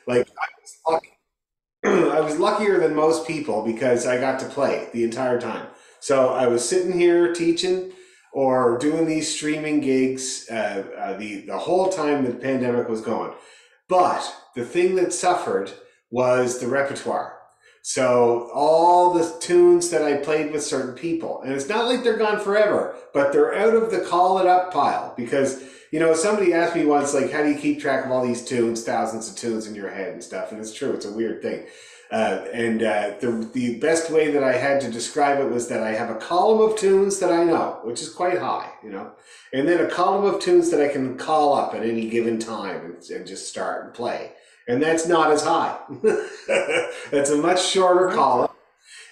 Like I was luckier than most people because I got to play the entire time. So I was sitting here teaching or doing these streaming gigs the whole time the pandemic was going. But the thing that suffered was the repertoire. So all the tunes that I played with certain people, and it's not like they're gone forever, but they're out of the call it up pile because somebody asked me once like, how do you keep track of all these tunes, thousands of tunes in your head and stuff? And it's true, it's a weird thing. The best way that I had to describe it was that I have a column of tunes that I know, which is quite high, and then a column of tunes that I can call up at any given time and just start and play. And that's not as high. That's a much shorter column,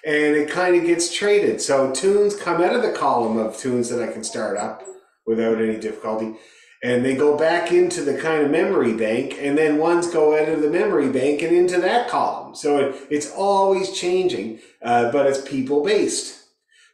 and it kind of gets traded. So tunes come out of the column of tunes that I can start up without any difficulty, and they go back into the kind of memory bank, and then ones go out of the memory bank and into that column. So it's always changing, but it's people based.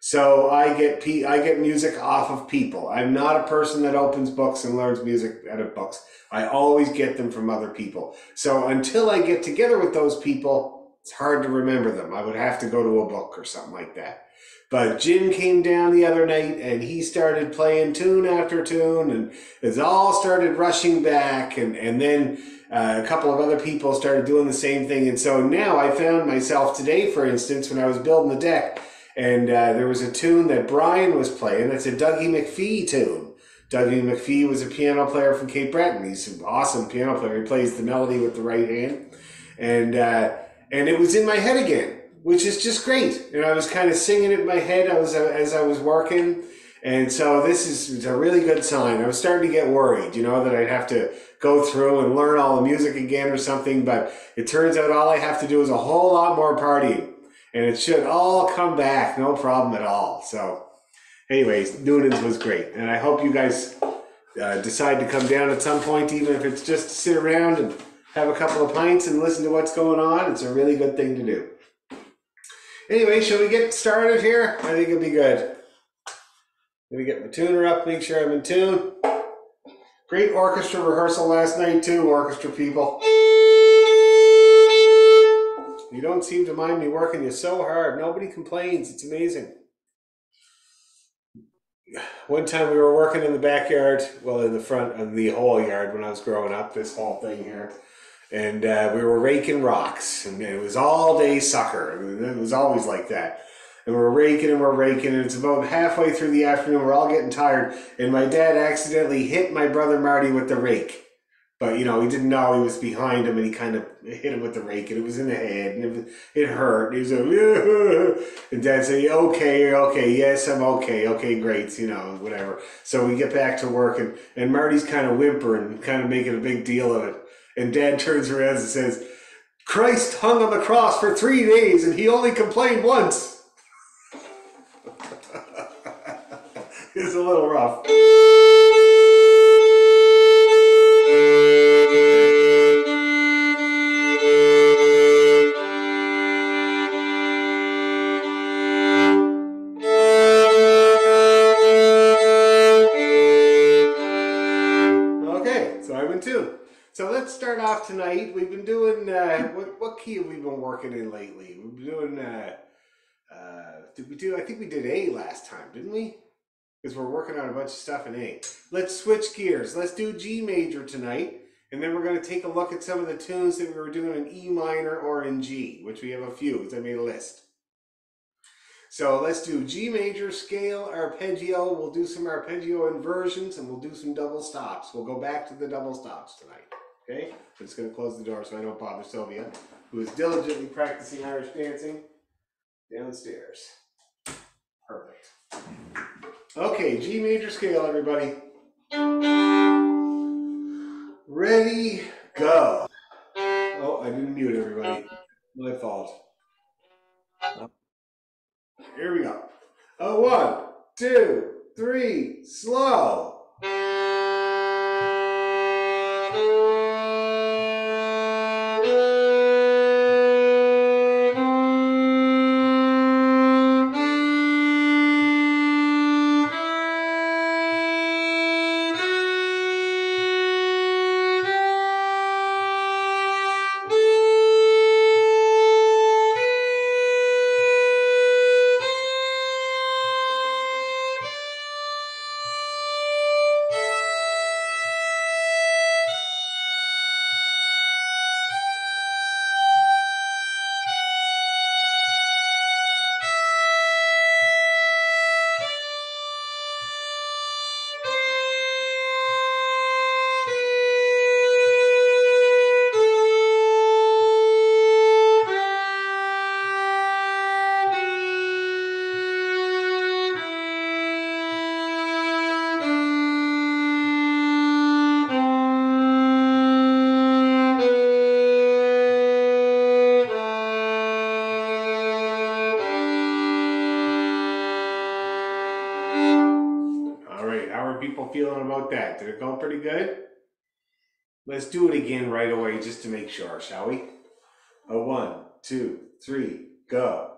So I get music off of people. I'm not a person that opens books and learns music out of books. I always get them from other people. So until I get together with those people, it's hard to remember them. I would have to go to a book or something like that. But Jim came down the other night and he started playing tune after tune, and it all started rushing back, and then a couple of other people started doing the same thing. And so now I found myself today, for instance, when I was building the deck, and there was a tune that Brian was playing. It's a Dougie McPhee tune. Dougie McPhee was a piano player from Cape Breton. He's an awesome piano player. He plays the melody with the right hand. And it was in my head again, which is just great. And I was kind of singing it in my head as I was working. And so this is a really good sign. I was starting to get worried, that I'd have to go through and learn all the music again or something. But it turns out all I have to do is a whole lot more partying. And it should all come back, no problem at all. So anyways, Noonan's was great. And I hope you guys decide to come down at some point, even if it's just to sit around and have a couple of pints and listen to what's going on. It's a really good thing to do. Anyway, shall we get started here? I think it'll be good. Let me get my tuner up, make sure I'm in tune. Great orchestra rehearsal last night too, orchestra people. You don't seem to mind me working you so hard. Nobody complains. It's amazing. One time we were working in the backyard, well, in the front of the whole yard when I was growing up, this whole thing here. And we were raking rocks, and it was all day sucker. It was always like that. And we're raking and we're raking, and it's about halfway through the afternoon. We're all getting tired, and my dad accidentally hit my brother Marty with the rake. But, he didn't know he was behind him, and he kind of hit him with the rake, and it was in the head, and it hurt. And he was like, and Dad said, okay, yes, I'm okay, great, whatever. So we get back to work, and Marty's kind of whimpering, kind of making a big deal of it. And Dad turns around and says, Christ hung on the cross for 3 days, and he only complained once. It's a little rough. So let's start off tonight. We've been doing, what key have we been working in lately? We've been doing, I think we did A last time, didn't we? Because we're working on a bunch of stuff in A. Let's switch gears. Let's do G major tonight. And then we're going to take a look at some of the tunes that we were doing in E minor or in G, which we have a few, because I made a list. So let's do G major scale arpeggio. We'll do some arpeggio inversions, and we'll do some double stops. We'll go back to the double stops tonight. Okay, I'm just going to close the door so I don't bother Sylvia, who is diligently practicing Irish dancing downstairs. Perfect. Okay, G major scale, everybody. Ready, go. Oh, I didn't mute everybody. My fault. Here we go. 1, 2, 3, slow. right. How are people feeling about that? Did it go pretty good? Let's do it again right away just to make sure, shall we? A 1, 2, 3, go.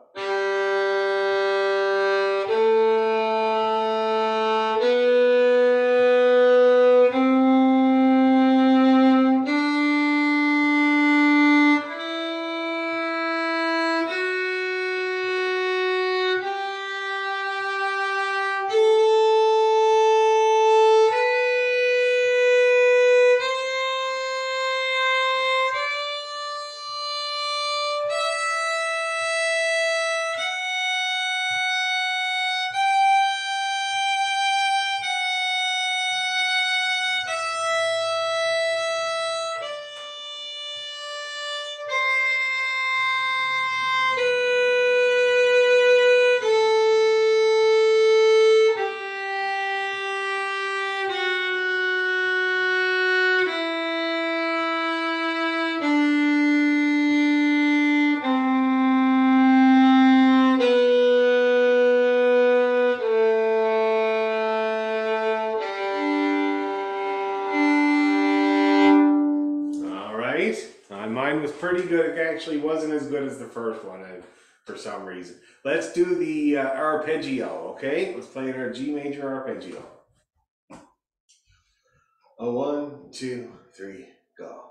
Mine was pretty good. It actually wasn't as good as the first one for some reason. Let's do the arpeggio, okay? Let's play our G major arpeggio. A 1, 2, 3, go.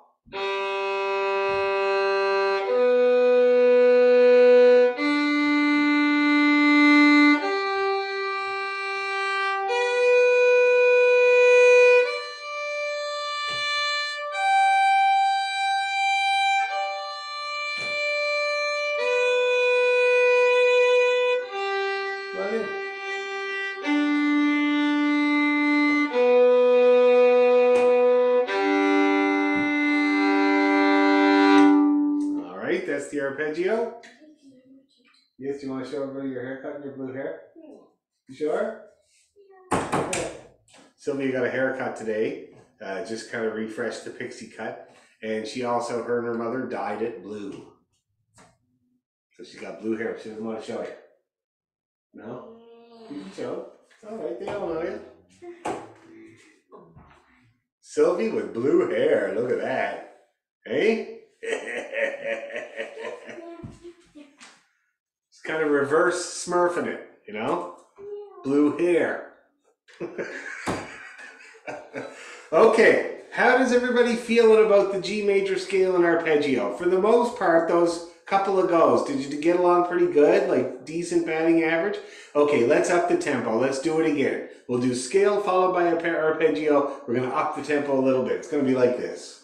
That's the arpeggio. Yes, you want to show everybody your haircut and your blue hair? You sure? Okay. Sylvia got a haircut today. Just kind of refreshed the pixie cut. And she also, her and her mother dyed it blue. So she got blue hair. She doesn't want to show you. No? You can show. It's all right. They all know you. Sylvie with blue hair. Look at that. Hey? It's kind of reverse smurfing it, you know? Blue hair. Okay, how does everybody feeling about the G major scale and arpeggio? For the most part, those couple of goes, did you get along pretty good? Like decent batting average? Okay, let's up the tempo. Let's do it again. We'll do scale followed by arpeggio. We're going to up the tempo a little bit. It's going to be like this.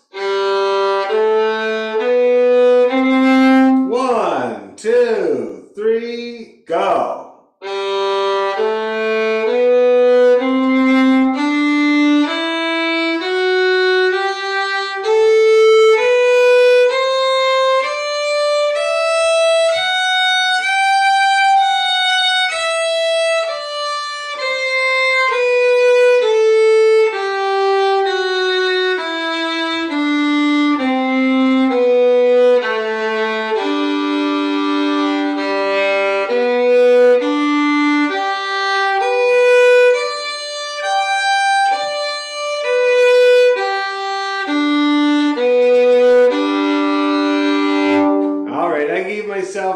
1, 2, 3, go.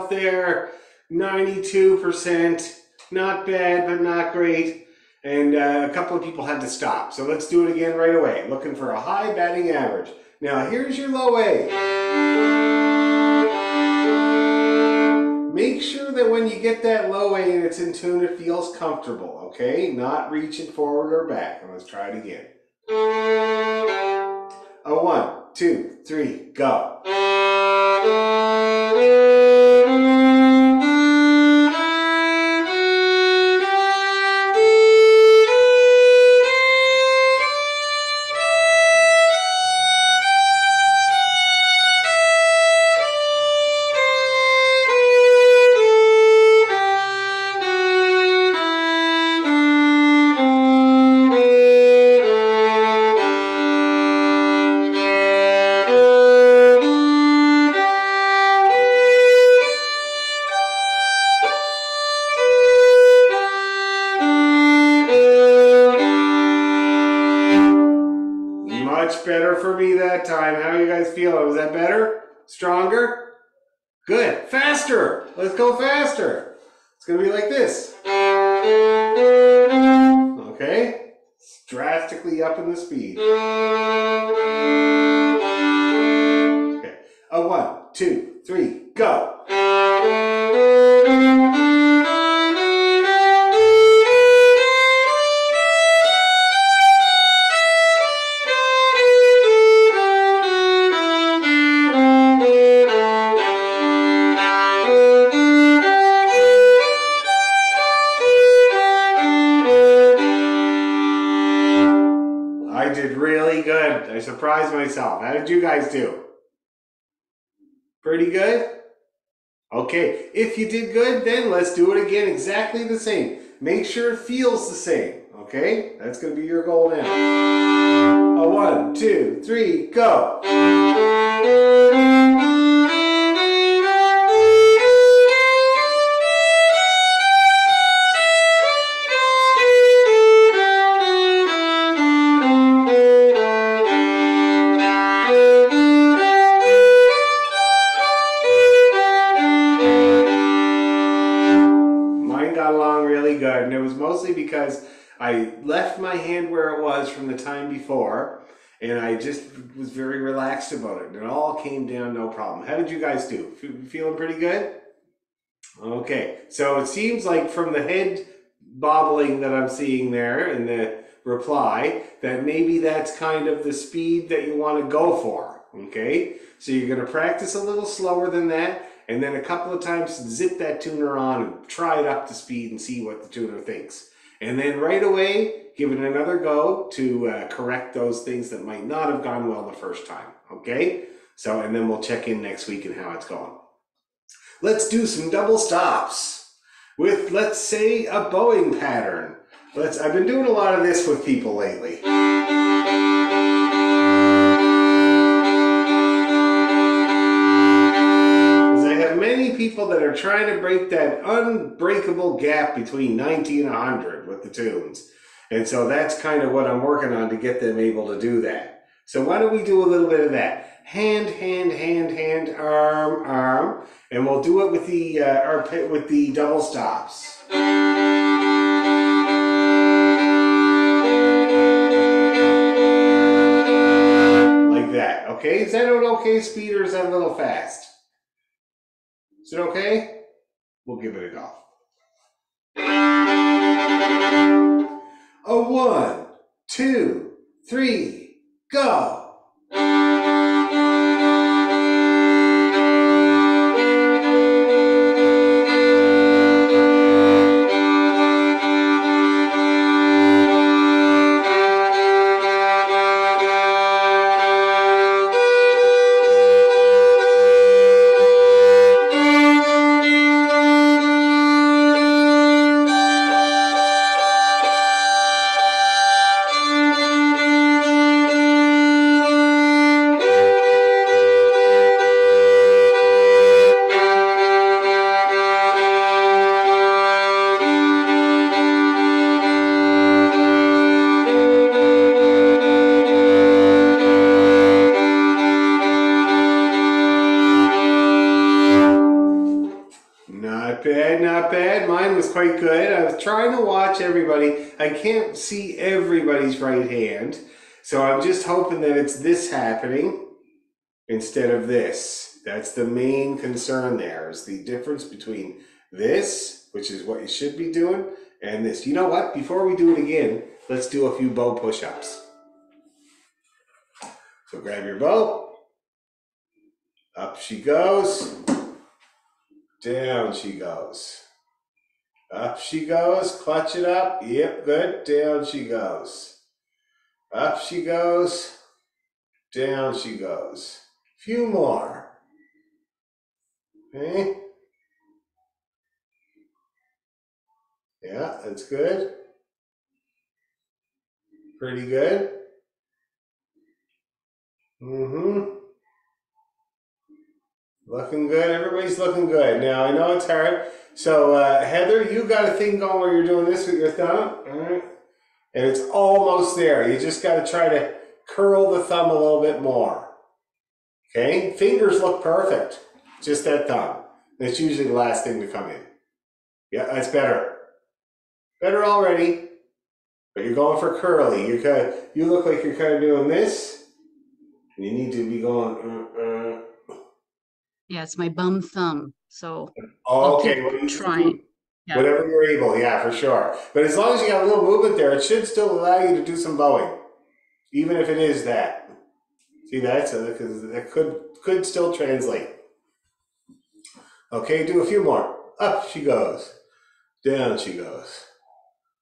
There, 92%, not bad, but not great. And a couple of people had to stop. So let's do it again right away. Looking for a high batting average. Now here's your low A. Make sure that when you get that low A and it's in tune, it feels comfortable, okay? Not reaching forward or back. And let's try it again. A 1, 2, 3, go. much better for me that time. How are you guys feeling? Was that better? Stronger? Good. Faster. Let's go faster. It's going to be like this. Okay? It's drastically up in the speed. Okay. A 1, 2, 3, go. I did really good. I surprised myself. How did you guys do? Pretty good? Okay, if you did good, then let's do it again exactly the same. Make sure it feels the same, okay? That's going to be your goal now. A 1, 2, 3, go. Got along really good, and it was mostly because I left my hand where it was from the time before, and I just was very relaxed about it, and it all came down no problem. How did you guys do? Feeling pretty good? Okay, so it seems like from the head bobbling that I'm seeing there in the reply, that maybe that's kind of the speed that you want to go for, okay? So you're going to practice a little slower than that, and then a couple of times zip that tuner on and try it up to speed and see what the tuner thinks. And then right away, give it another go to correct those things that might not have gone well the first time, okay? So, and then we'll check in next week and how it's going. Let's do some double stops with, let's say, a bowing pattern. I've been doing a lot of this with people lately. Many people that are trying to break that unbreakable gap between 90 and 100 with the tunes. And so that's kind of what I'm working on to get them able to do that. So why don't we do a little bit of that? Hand, hand, hand, hand, arm, arm. And we'll do it with the double stops. Like that, okay? Is that an okay speed or is that a little fast? Is it okay? We'll give it a go. A 1, 2, 3, go. Not bad. Mine was quite good. I was trying to watch everybody. I can't see everybody's right hand. So I'm just hoping that it's this happening instead of this. That's the main concern there, is the difference between this, which is what you should be doing, and this. You know what? Before we do it again, let's do a few bow push-ups. So grab your bow. Up she goes. Down she goes. Up she goes. Clutch it up. Yep, good. Down she goes. Up she goes. Down she goes. Few more. Okay. Yeah, that's good. Pretty good. Looking good. Everybody's looking good. Now, I know it's hard. So, Heather, you got a thing going where you're doing this with your thumb. All right. And it's almost there. You just got to try to curl the thumb a little bit more. Okay, fingers look perfect. Just that thumb. That's usually the last thing to come in. Yeah, that's better. Better already. But you're going for curly. You look like you're kind of doing this. And you need to be going. Yeah, it's my bum thumb. So I'll Okay, keep well, you just do trying. Yeah. whatever you're able. Yeah, for sure. But as long as you got a little movement there, it should still allow you to do some bowing, even if it is that. See that? So that could still translate. Okay, do a few more. Up she goes. Down she goes.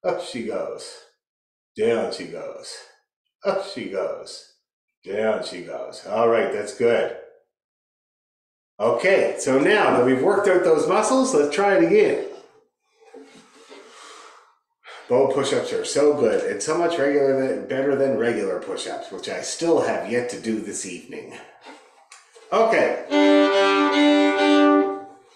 Up she goes. Down she goes. Up she goes. Down she goes. All right, that's good. Okay, so now that we've worked out those muscles, let's try it again. Bow push-ups are so good. It's so much better than regular push-ups, which I still have yet to do this evening. Okay.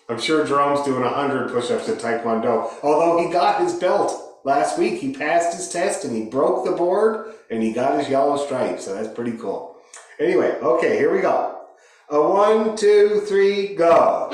I'm sure Jerome's doing 100 push-ups in Taekwondo. Although he got his belt last week. He passed his test and he broke the board and he got his yellow stripe. So that's pretty cool. Anyway, okay, here we go. A 1, 2, 3, go.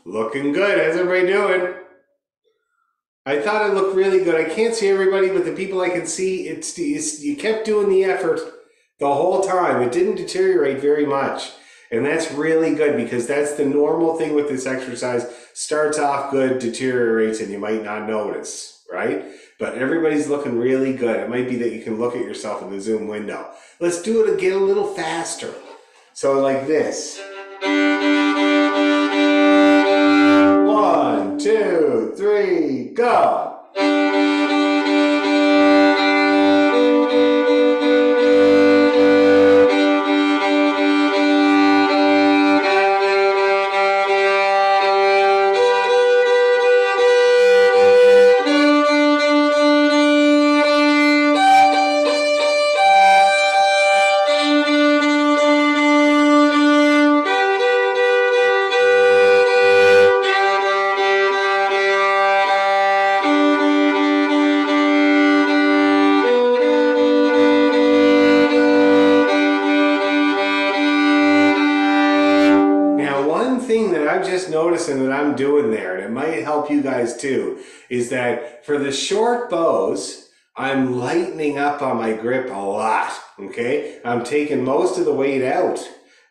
Looking good. How's everybody doing? I thought it looked really good. I can't see everybody, but the people I can see, it's you kept doing the effort the whole time. It didn't deteriorate very much. And that's really good because that's the normal thing with this exercise. Starts off good, deteriorates, and you might not notice, right? But everybody's looking really good. It might be that you can look at yourself in the Zoom window. Let's do it again a little faster. So like this. 1, 2, 3, go. I'm just noticing that I'm doing there, and it might help you guys too, is that for the short bows, I'm lightening up on my grip a lot, okay? I'm taking most of the weight out,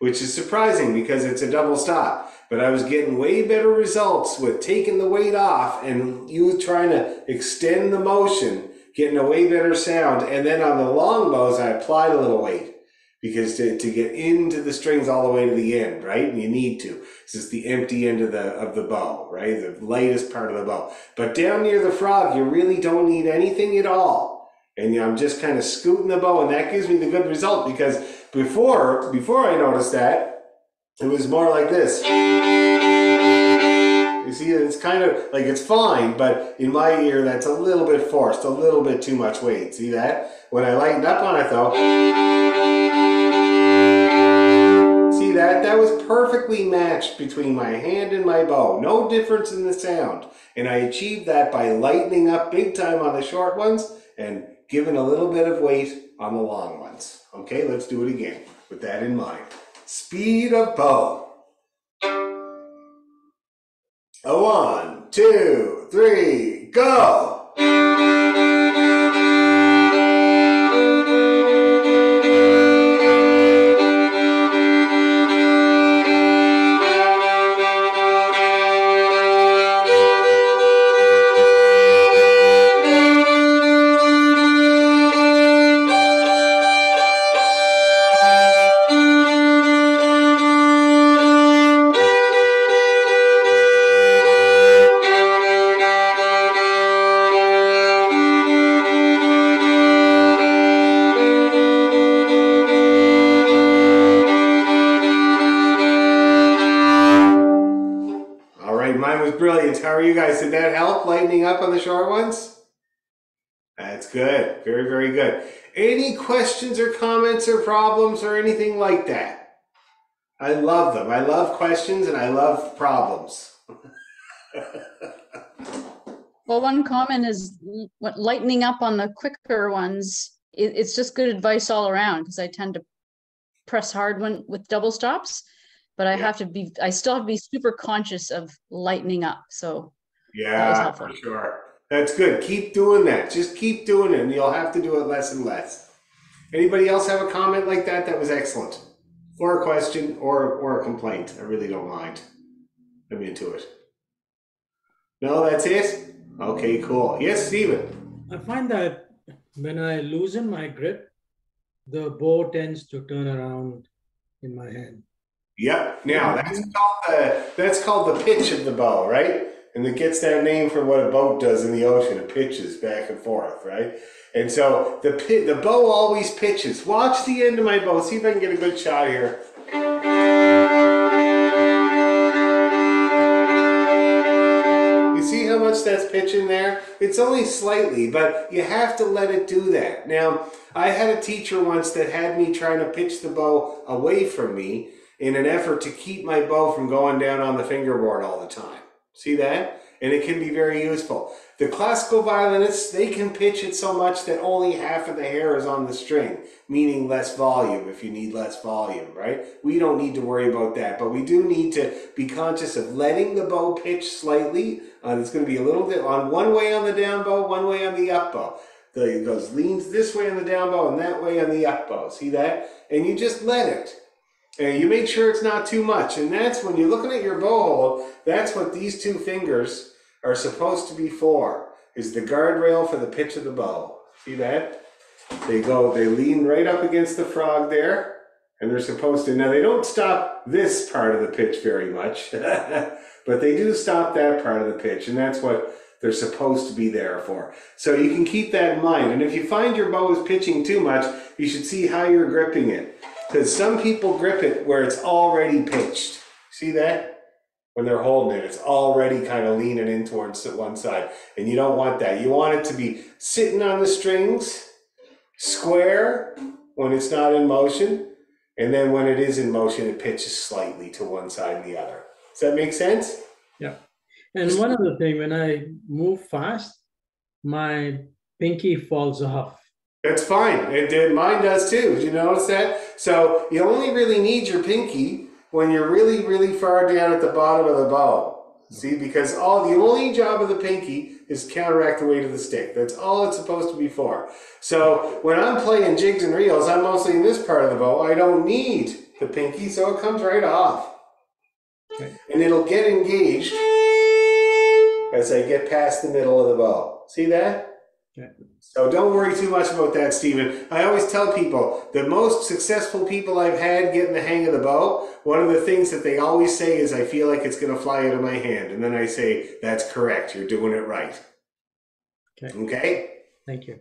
which is surprising because it's a double stop. But I was getting way better results with taking the weight off and you trying to extend the motion, getting a way better sound. And then on the long bows, I applied a little weight. Because to get into the strings all the way to the end, right? And you need to. This is the empty end of the bow, right? The lightest part of the bow. But down near the frog, you really don't need anything at all. And I'm just kind of scooting the bow, and that gives me the good result because before I noticed that, it was more like this. You see, it's kind of like it's fine, but in my ear, that's a little bit forced, a little bit too much weight. See that? When I lighten up on it though, see that? That was perfectly matched between my hand and my bow. No difference in the sound. And I achieved that by lightening up big time on the short ones and giving a little bit of weight on the long ones. Okay, let's do it again with that in mind. Speed of bow. 1, 2, 3, go! Brilliant. How are you guys? Did that help lightening up on the short ones? That's good. Very, very good. Any questions or comments or problems or anything like that? I love them. I love questions and I love problems. Well, one comment is lightening up on the quicker ones. It's just good advice all around because I tend to press hard with double stops, but Yeah. I still have to be super conscious of lightening up. So that was Yeah, helpful. for sure. That's good. Keep doing that. Just keep doing it and you'll have to do it less and less. Anybody else have a comment like that? That was excellent. Or a question or a complaint. I really don't mind. I'm into it. No, that's it? Okay, cool. Yes, Stephen. I find that when I loosen my grip, the bow tends to turn around in my hand. Yep. Now that's called the pitch of the bow, right? And it gets that name from what a boat does in the ocean. It pitches back and forth, right? And so the bow always pitches. Watch the end of my bow. See if I can get a good shot here. You see how much that's pitching there? It's only slightly, but you have to let it do that. Now, I had a teacher once that had me trying to pitch the bow away from me in an effort to keep my bow from going down on the fingerboard all the time. See that? And it can be very useful. The classical violinists, they can pitch it so much that only half of the hair is on the string, meaning less volume if you need less volume, right? We don't need to worry about that, but we do need to be conscious of letting the bow pitch slightly. It's going to be a little bit on one way on the down bow, one way on the up bow. It goes leans this way on the down bow and that way on the up bow. See that? And you just let it. And you make sure it's not too much. And that's when you're looking at your bow hold, that's what these two fingers are supposed to be for, is the guardrail for the pitch of the bow. See that? They lean right up against the frog there, and they're supposed to, now they don't stop this part of the pitch very much, but they do stop that part of the pitch, and that's what they're supposed to be there for. So you can keep that in mind. And if you find your bow is pitching too much, you should see how you're gripping it. Because some people grip it where it's already pitched. See that? When they're holding it, it's already kind of leaning in towards one side. And you don't want that. You want it to be sitting on the strings, square when it's not in motion. And then when it is in motion, it pitches slightly to one side and the other. Does that make sense? Yeah. And one other thing, when I move fast, my pinky falls off. That's fine. Mine does too. Did you notice that? So you only really need your pinky when you're really, really far down at the bottom of the bow. See, because the only job of the pinky is counteract the weight of the stick. That's all it's supposed to be for. So when I'm playing jigs and reels, I'm mostly in this part of the bow. I don't need the pinky, so it comes right off. Okay. And it'll get engaged as I get past the middle of the bow. See that? Okay. So don't worry too much about that, Stephen. I always tell people, the most successful people I've had getting the hang of the bow, one of the things that they always say is, I feel like it's going to fly out of my hand. And then I say, that's correct. You're doing it right. Okay. Okay? Thank you.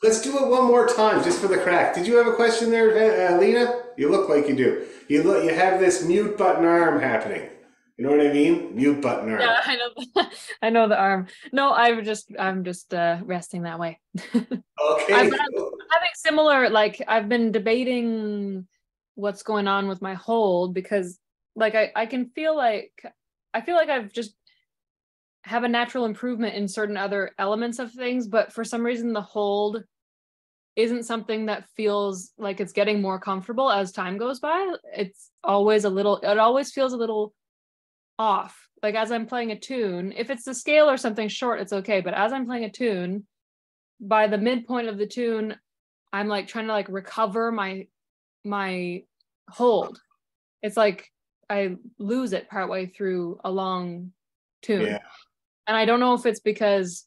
Let's do it one more time, just for the crack. Did you have a question there, Lena? You look like you do. You have this mute button arm happening. You know what I mean? Mute button arm. Yeah, I know. I know the arm. No, I'm just resting that way. Okay. I'm having similar, like I've been debating what's going on with my hold because like I can feel like I've just have a natural improvement in certain other elements of things, but for some reason the hold isn't something that feels like it's getting more comfortable as time goes by. It always feels a little off. Like as I'm playing a tune, if it's the scale or something short, it's okay. But as I'm playing a tune, by the midpoint of the tune, I'm like trying to like recover my hold. It's like I lose it partway through a long tune. Yeah. And I don't know if it's because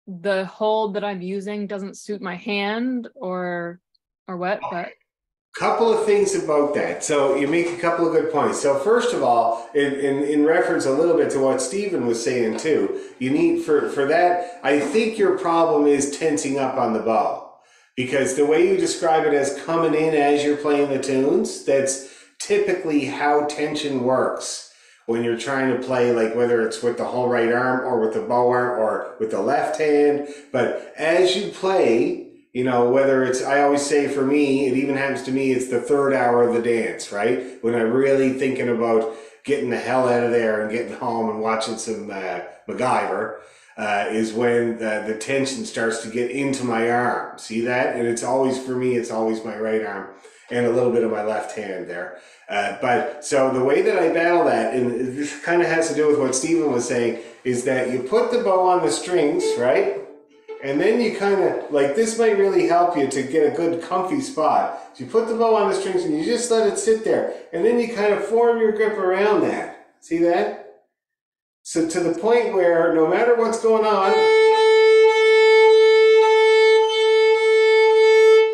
the hold that I'm using doesn't suit my hand or what, but Couple of things about that. So you make a couple of good points. So first of all, in reference a little bit to what Stephen was saying too, you need for that, I think your problem is tensing up on the bow. Because the way you describe it as coming in as you're playing the tunes, that's typically how tension works when you're trying to play, like whether it's with the whole right arm or with the bow arm or with the left hand. But as you play, you know, whether it's, I always say for me, it even happens to me, it's the third hour of the dance, right? When I'm really thinking about getting the hell out of there and getting home and watching some MacGyver, is when the tension starts to get into my arm. See that? And it's always, for me, it's always my right arm and a little bit of my left hand there. But so the way that I battle that, and this kind of has to do with what Stephen was saying, is that you put the bow on the strings, right? And then you kind of, like, this might really help you to get a good comfy spot. So you put the bow on the strings and you just let it sit there. And then you kind of form your grip around that. See that? So to the point where no matter what's going on,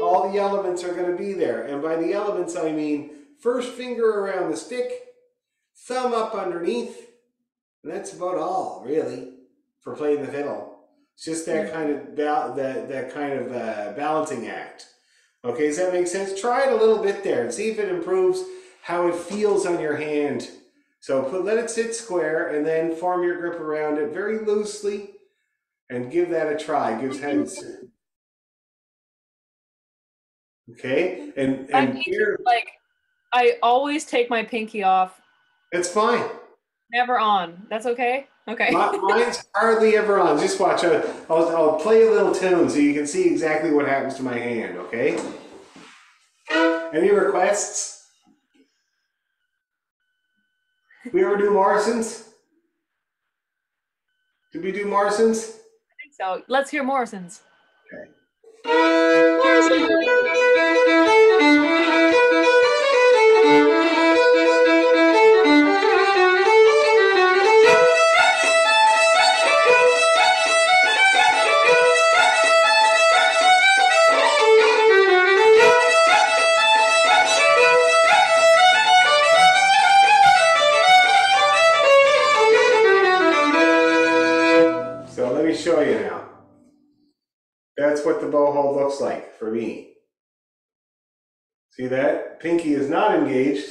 all the elements are going to be there. And by the elements, I mean first finger around the stick, thumb up underneath, and that's about all, really, for playing the fiddle. It's just that kind of balancing act. Okay, does that make sense? Try it a little bit there and see if it improves how it feels on your hand. So let it sit square and then form your grip around it very loosely and give that a try. Gives hands. Okay, and here, like, I always take my pinky off. It's fine. Never on. That's okay? Okay. Mine's hardly ever on. Just watch. I'll play a little tune so you can see exactly what happens to my hand, okay? Any requests? We ever do Morrison's? Did we do Morrison's? I think so. Let's hear Morrison's. Okay. So let me show you now. That's what the bow hold looks like for me. See that? Pinky is not engaged.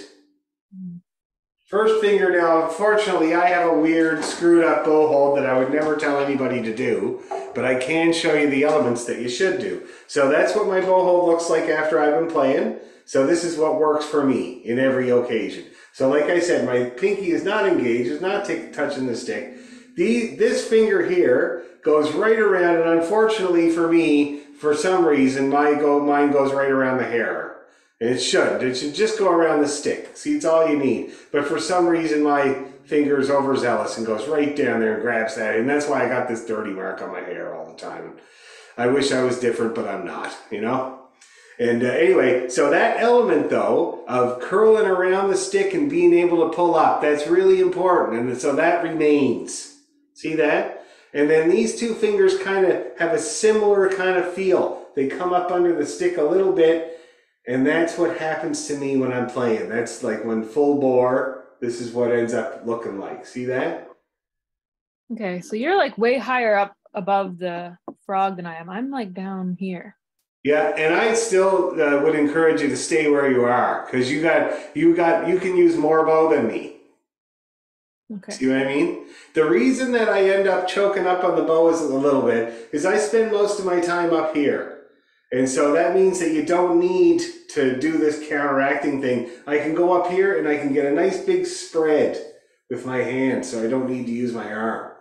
First finger now, unfortunately, I have a weird screwed up bow hold that I would never tell anybody to do, but I can show you the elements that you should do. So that's what my bow hold looks like after I've been playing. So this is what works for me in every occasion. So like I said, my pinky is not engaged, is not touching the stick. This finger here goes right around, and unfortunately for me, for some reason, mine goes right around the hair. And it shouldn't. It should just go around the stick. See, it's all you need. But for some reason, my finger is overzealous and goes right down there and grabs that. And that's why I got this dirty mark on my hair all the time. I wish I was different, but I'm not, you know? And anyway, so that element, though, of curling around the stick and being able to pull up, that's really important. And so that remains. See that? And then these two fingers kind of have a similar kind of feel. They come up under the stick a little bit. And that's what happens to me when I'm playing. That's like when full bore, this is what ends up looking like. See that? Okay, so you're like way higher up above the frog than I am. I'm like down here. Yeah, and I still would encourage you to stay where you are, because you can use more bow than me. Okay. See what I mean? The reason that I end up choking up on the bow is a little bit is I spend most of my time up here. And so that means that you don't need to do this counteracting thing. I can go up here and I can get a nice big spread with my hand, so I don't need to use my arm.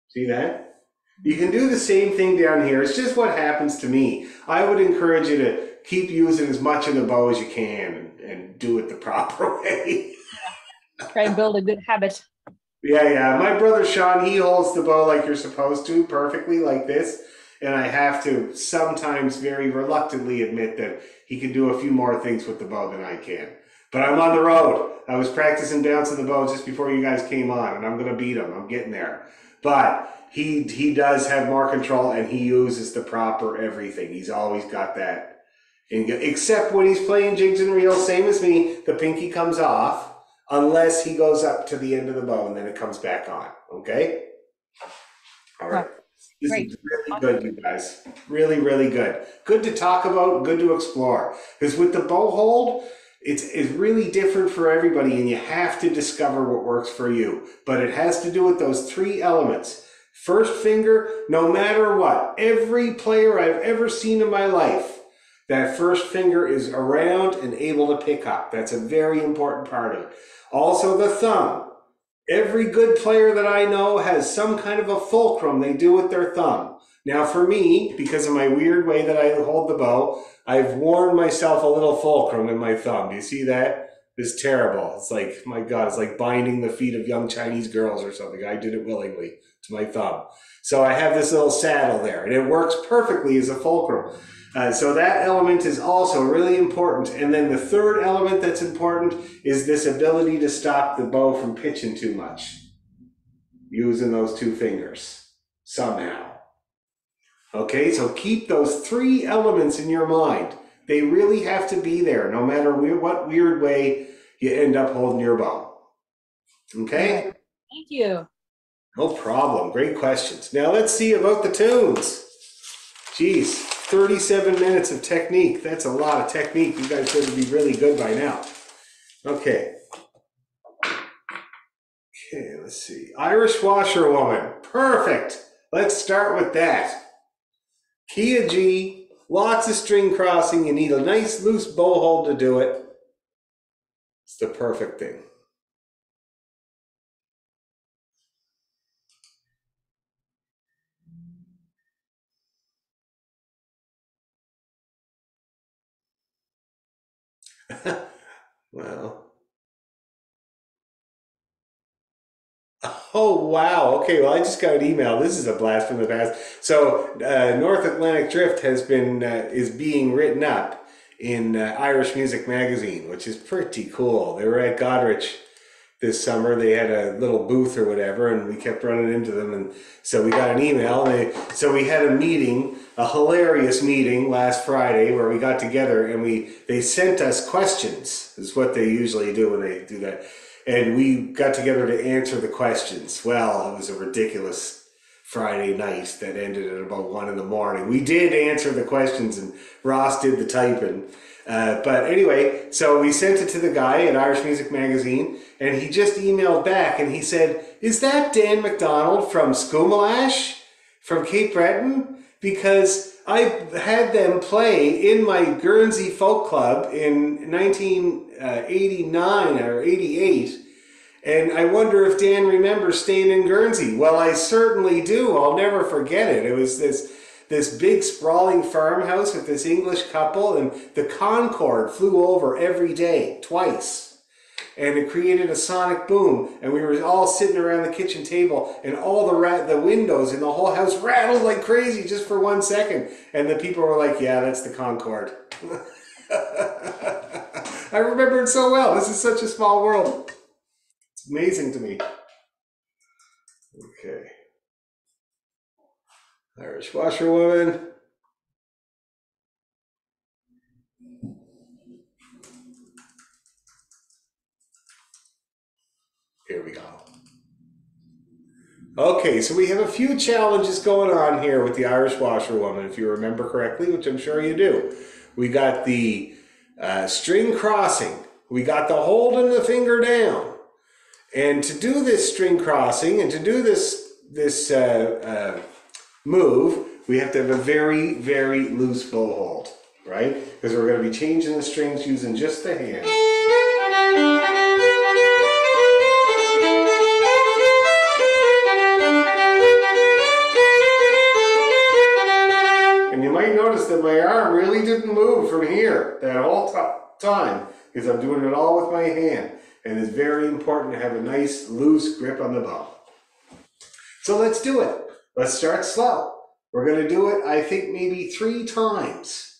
See that? You can do the same thing down here. It's just what happens to me. I would encourage you to keep using as much of the bow as you can and do it the proper way. Try and build a good habit. Yeah. My brother Sean, he holds the bow like you're supposed to, perfectly like this. And I have to sometimes very reluctantly admit that he can do a few more things with the bow than I can. But I'm on the road. I was practicing bouncing the bow just before you guys came on, and I'm going to beat him. I'm getting there. But he does have more control, and he uses the proper everything. He's always got that. Except when he's playing jigs and reels, same as me, the pinky comes off unless he goes up to the end of the bow, and then it comes back on. Okay? All right. This is really good, you guys. Really, really good. Good to talk about, good to explore. Because with the bow hold, It's really different for everybody, and you have to discover what works for you. But it has to do with those three elements. First finger, no matter what, every player I've ever seen in my life, that first finger is around and able to pick up. That's a very important part of it. Also the thumb. Every good player that I know has some kind of a fulcrum they do with their thumb. Now for me, because of my weird way that I hold the bow, I've worn myself a little fulcrum in my thumb. Do you see that? It's terrible. It's like, my God, it's like binding the feet of young Chinese girls or something. I did it willingly to my thumb. So I have this little saddle there, and it works perfectly as a fulcrum. So that element is also really important. And then the third element that's important is this ability to stop the bow from pitching too much, using those two fingers somehow. Okay, so keep those three elements in your mind. They really have to be there, no matter what weird way you end up holding your bow. Okay? Thank you. No problem. Great questions. Now let's see about the tunes. Geez, 37 minutes of technique. That's a lot of technique. You guys should be really good by now. Okay. Okay, let's see. Irish washerwoman. Perfect. Let's start with that. Key of G, lots of string crossing. You need a nice loose bow hold to do it. It's the perfect thing. Well. Oh, wow. Okay, well, I just got an email. This is a blast from the past. So, North Atlantic Drift has been, is being written up in Irish Music Magazine, which is pretty cool. They were at Godrich this summer. They had a little booth or whatever, and we kept running into them. And so we got an email. And so we had a meeting, a hilarious meeting last Friday where we got together and they sent us questions, is what they usually do when they do that. And we got together to answer the questions. Well, it was a ridiculous Friday night that ended at about 1 a.m. We did answer the questions and Ross did the typing. But anyway, so we sent it to the guy at Irish Music Magazine and he just emailed back and he said, "Is that Dan McDonald from Scumalash from Cape Breton? Because I had them play in my Guernsey Folk Club in 1989 or 88. And I wonder if Dan remembers staying in Guernsey." Well, I certainly do. I'll never forget it. It was this big sprawling farmhouse with this English couple, and the Concorde flew over every day, twice. And it created a sonic boom, and we were all sitting around the kitchen table, and all the windows in the whole house rattled like crazy just for 1 second. And the people were like, "Yeah, that's the Concorde." I remember it so well. This is such a small world. It's amazing to me. Okay. Irish washerwoman. Here we go. Okay, so we have a few challenges going on here with the Irish washerwoman, if you remember correctly, which I'm sure you do. We got the string crossing. We got the holding the finger down. And to do this string crossing and to do this move, we have to have a very, very loose bow hold, right? Because we're going to be changing the strings using just the hand. And you might notice that my arm really didn't move from here that whole time because I'm doing it all with my hand. And it's very important to have a nice loose grip on the bow. So let's do it. Let's start slow. We're going to do it, I think, maybe 3 times.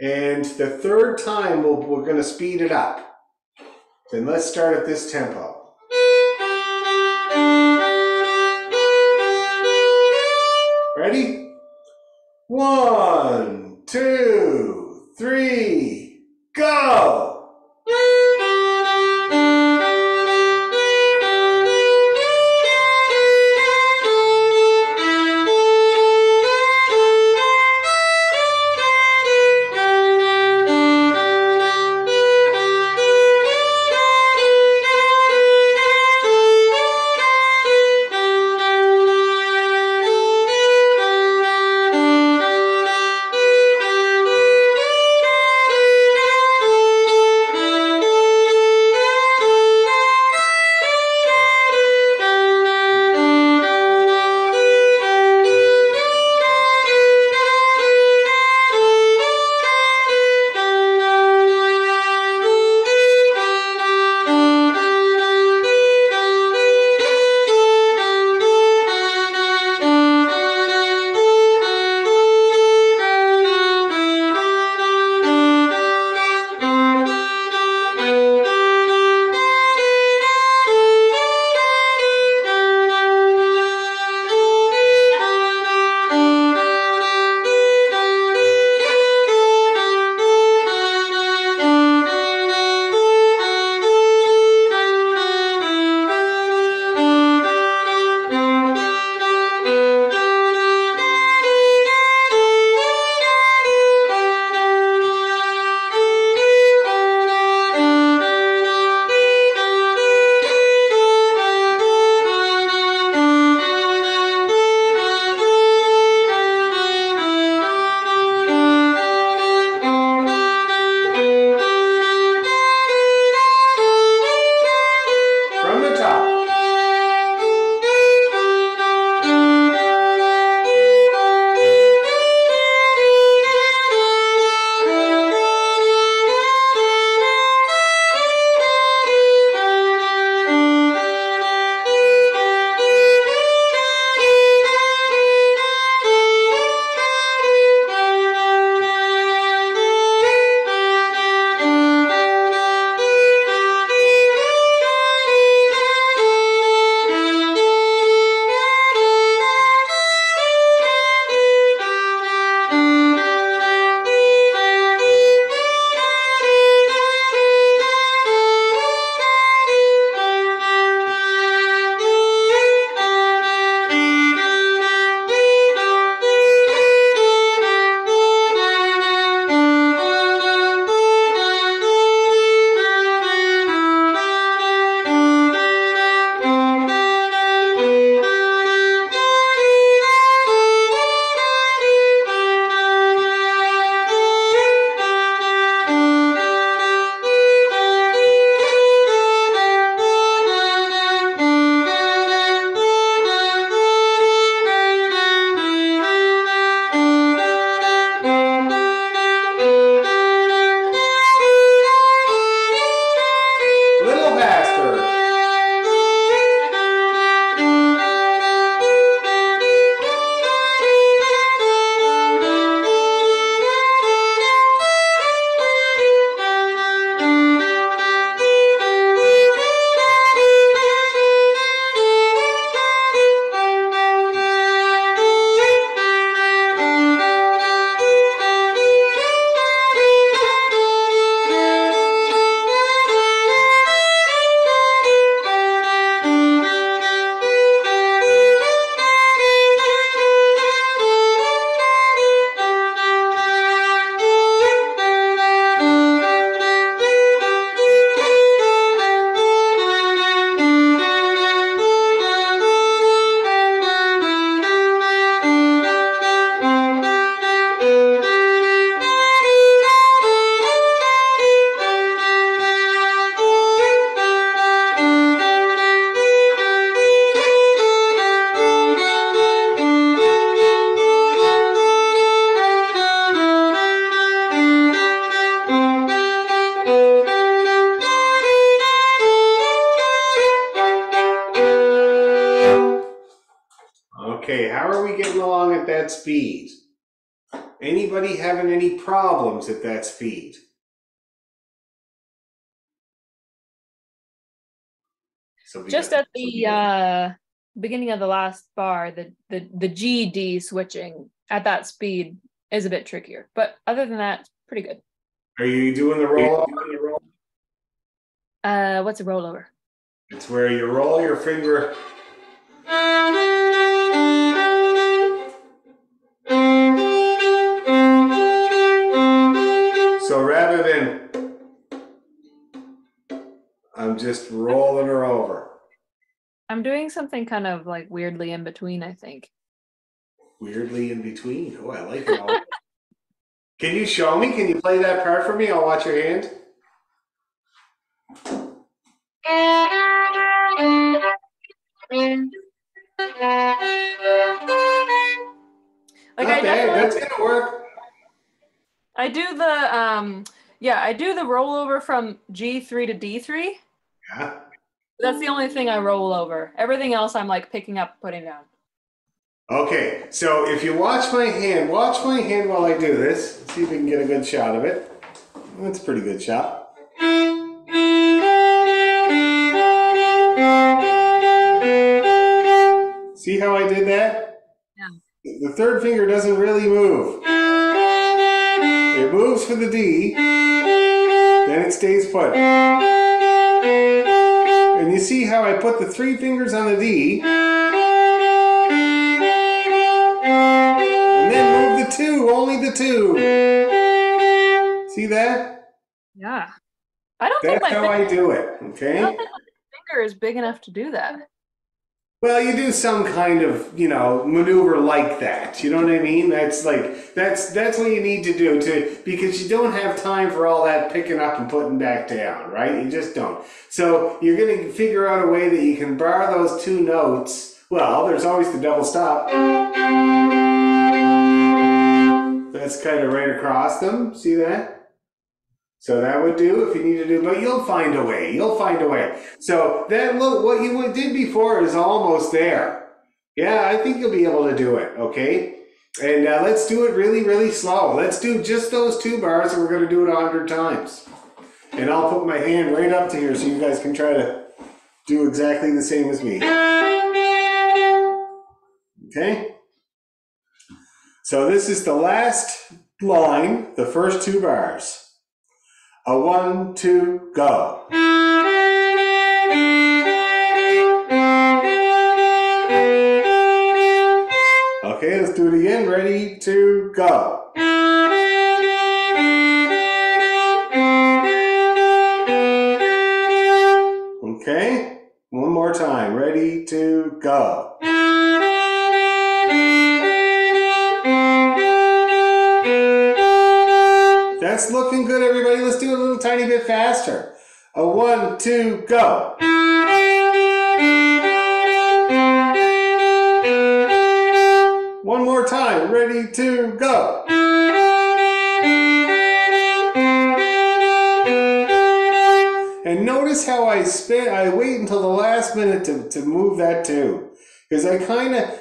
And the third time, we're going to speed it up. Then let's start at this tempo. Ready? 1, 2, 3, go! How are we getting along at that speed? Anybody having any problems at that speed? Just at the beginning of the last bar, the GD switching at that speed is a bit trickier. But other than that, it's pretty good. Are you doing the rollover? What's a rollover? It's where you roll your finger. So rather than I'm just rolling her over. I'm doing something kind of like weirdly in between, I think. Weirdly in between. Oh, I like it all. Can you show me? Can you play that part for me? I'll watch your hand. Like Not bad. That's gonna work. I do the rollover from G3 to D3. Yeah. That's the only thing I roll over. Everything else I'm like picking up, putting down. Okay, so if you watch my hand while I do this. See if we can get a good shot of it. That's a pretty good shot. See how I did that? Yeah. The third finger doesn't really move. It moves for the D, then it stays put. And you see how I put the 3 fingers on the D, and then move the 2, only the 2. See that? Yeah. I don't That's think how I do it, okay? I don't think my finger is big enough to do that. Well, you do some kind of, maneuver like that. You know what I mean? That's what you need to do because you don't have time for all that picking up and putting back down, right? You just don't. So you're going to figure out a way that you can bar those 2 notes. Well, there's always the double stop. That's kind of right across them. See that? So that would do if you need to do, but you'll find a way. You'll find a way. So that what you did before is almost there. Yeah, I think you'll be able to do it. Okay, and let's do it really, really slow. Let's do just those 2 bars, and we're going to do it 100 times. And I'll put my hand right up to here so you guys can try to do exactly the same as me. Okay. So this is the last line, the first 2 bars. A 1, 2, go. Okay, let's do it again. Ready, 2, go. Okay, one more time. Ready, 2, go. That's looking good, everybody. Let's do it a little tiny bit faster. A 1, 2, go. One more time. Ready, 2, go. And notice how I wait until the last minute to move that 2. Because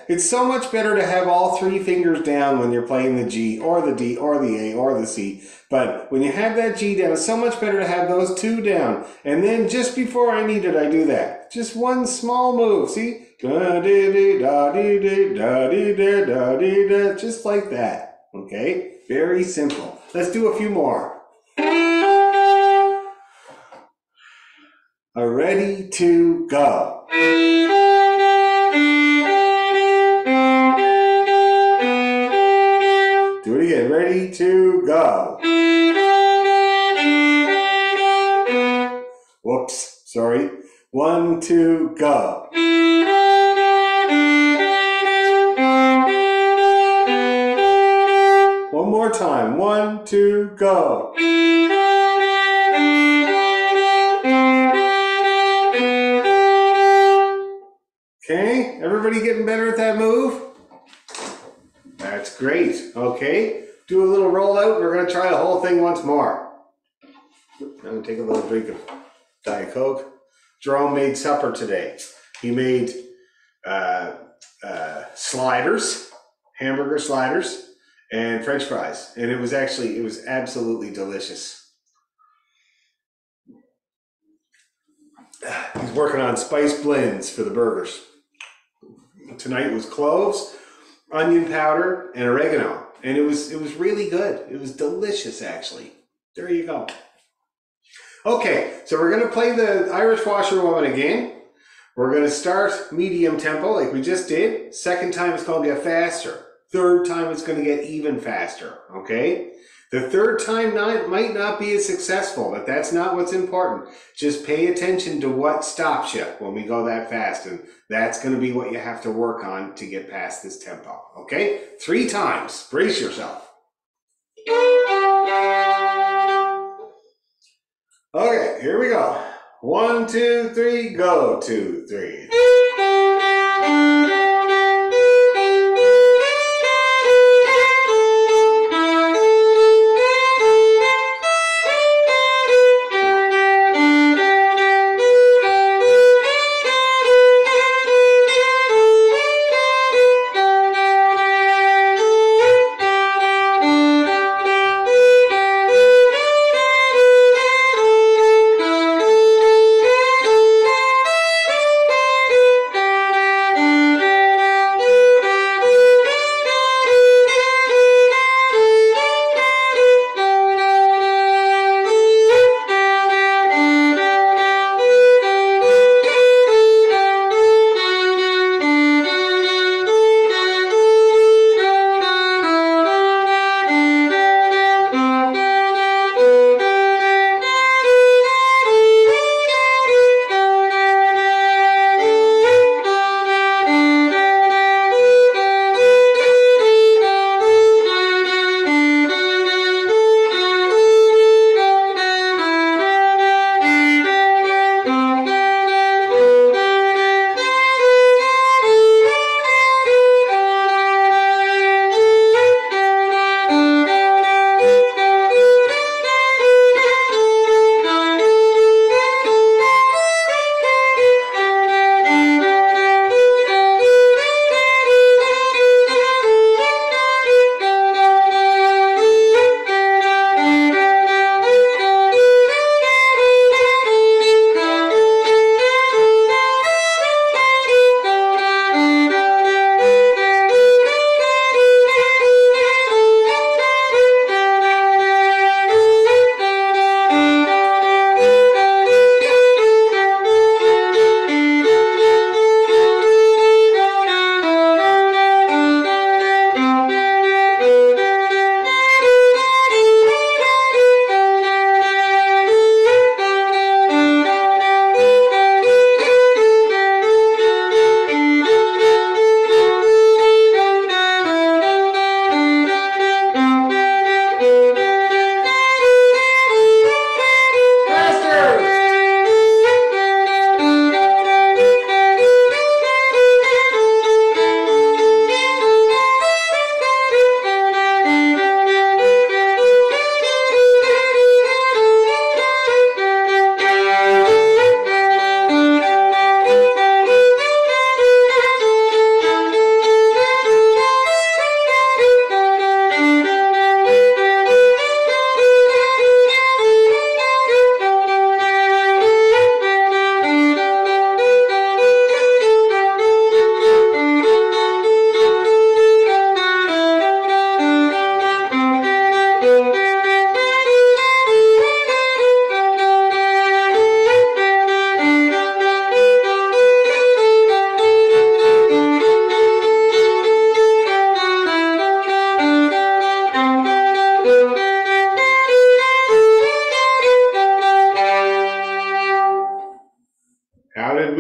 it's so much better to have all 3 fingers down when you're playing the G or the D or the A or the C. But when you have that G down, it's so much better to have those 2 down. And then just before I need it, I do that. Just one small move, see? Just like that, okay? Very simple. Let's do a few more. Ready, to go. Do it again. Ready, to go. Whoops, sorry. 1, 2, go. One more time. 1, 2, go. Okay, everybody getting better at that move? That's great. Okay, do a little rollout. We're going to try the whole thing once more. I'm going to take a little drink of Diet Coke. Jerome made supper today. He made sliders, hamburger sliders, and French fries. And it was absolutely delicious. He's working on spice blends for the burgers. Tonight was cloves, onion powder, and oregano. And it was really good. It was delicious, actually. There you go. Okay, so we're going to play the Irish washerwoman again. We're going to start medium tempo like we just did. Second time it's going to get faster. Third time it's going to get even faster, okay? The third time might not be as successful, but that's not what's important. Just pay attention to what stops you when we go that fast, and that's going to be what you have to work on to get past this tempo, okay? 3 times. Brace yourself. Okay, here we go. 1, 2, 3, go. 2, 3.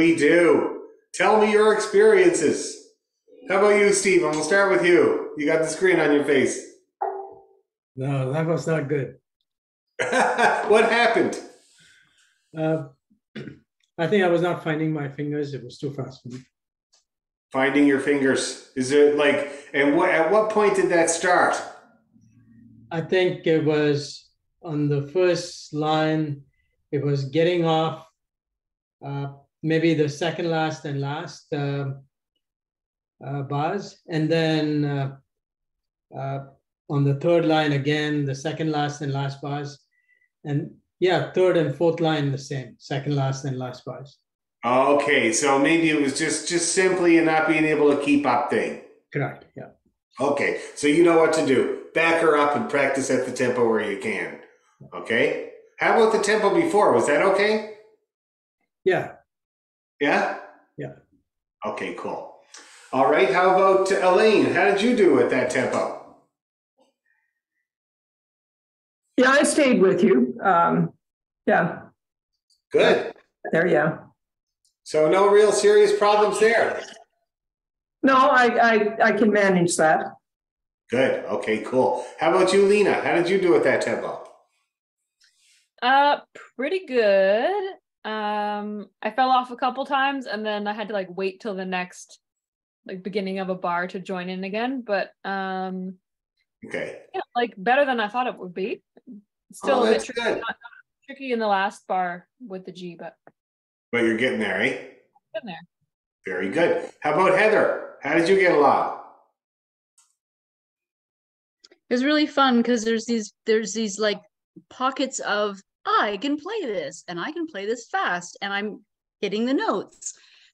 we do? Tell me your experiences. How about you, Steve? We'll start with you. You got the screen on your face. No, that was not good. What happened? I think I was not finding my fingers. It was too fast for me. Finding your fingers. Is it like, and at what point did that start? I think it was on the first line. It was getting off, maybe the second last and last. bars. And then on the third line again, the second last and last bars. And yeah, third and fourth line the same, second last and last bars. Okay, so maybe it was just simply a not being able to keep up thing. Correct, yeah. Okay, so you know what to do. Back her up and practice at the tempo where you can. Okay? How about the tempo before? Was that okay? Yeah. Yeah? Yeah. Okay, cool. All right, how about Elaine? How did you do at that tempo? Yeah, I stayed with you. Yeah. Good. There, yeah. So no real serious problems there. No, I can manage that. Good. Okay, cool. How about you, Lena? How did you do at that tempo? Pretty good. I fell off a couple times and then I had to like wait till the next like beginning of a bar to join in again. But Okay. yeah, like better than I thought it would be. Still a bit tricky, good. not tricky in the last bar with the G, but You're getting there, eh? getting there. Very good. How about Heather? How did you get along? It was really fun because there's these like pockets of I can play this and I can play this fast and I'm hitting the notes.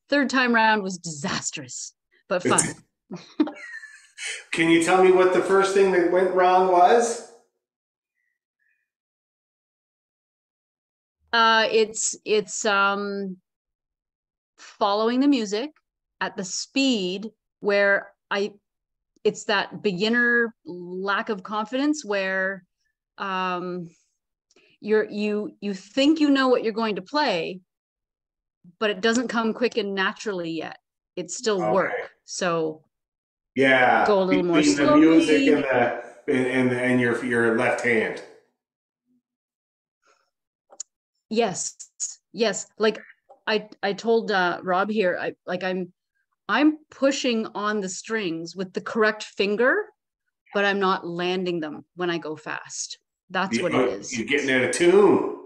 Third time round was disastrous, but fun. Can you tell me what the first thing that went wrong was? It's following the music at the speed where it's that beginner lack of confidence where you think you know what you're going to play, but it doesn't come quick and naturally yet. It's still work. So yeah, go a little more between slowly. the music and your left hand. Yes. Like I told Rob here, I'm pushing on the strings with the correct finger, but I'm not landing them when I go fast. That's what it is. You're getting out of tune.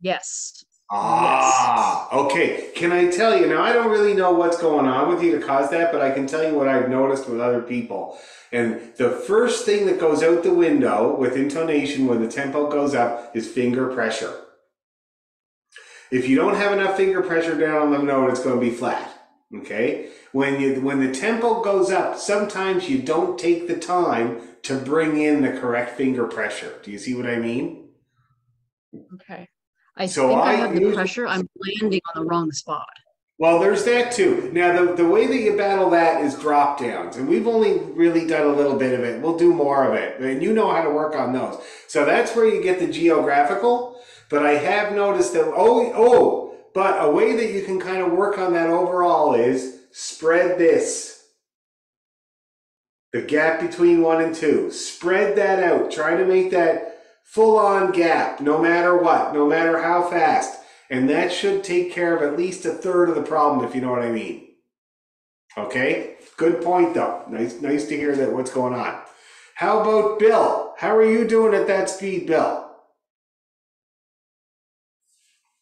Yes. Ah, yes. Okay. Can I tell you, now I don't really know what's going on with you to cause that, but I can tell you what I've noticed with other people. And the first thing that goes out the window with intonation when the tempo goes up is finger pressure. If you don't have enough finger pressure down on the note, it's going to be flat. Okay? When the tempo goes up, sometimes you don't take the time to bring in the correct finger pressure. Do you see what I mean? Okay. I think I have the pressure. I'm landing on the wrong spot. Well, there's that too. Now, the way that you battle that is drop downs, and we've only really done a little bit of it. We'll do more of it, and you know how to work on those. So that's where you get the geographical. But I have noticed that, but a way that you can kind of work on that overall is spread this. The gap between 1 and 2. Spread that out. Try to make that full-on gap, no matter what, no matter how fast. And that should take care of at least a third of the problem, if you know what I mean. Okay? Good point, though. Nice to hear that what's going on. How about Bill? How are you doing at that speed, Bill?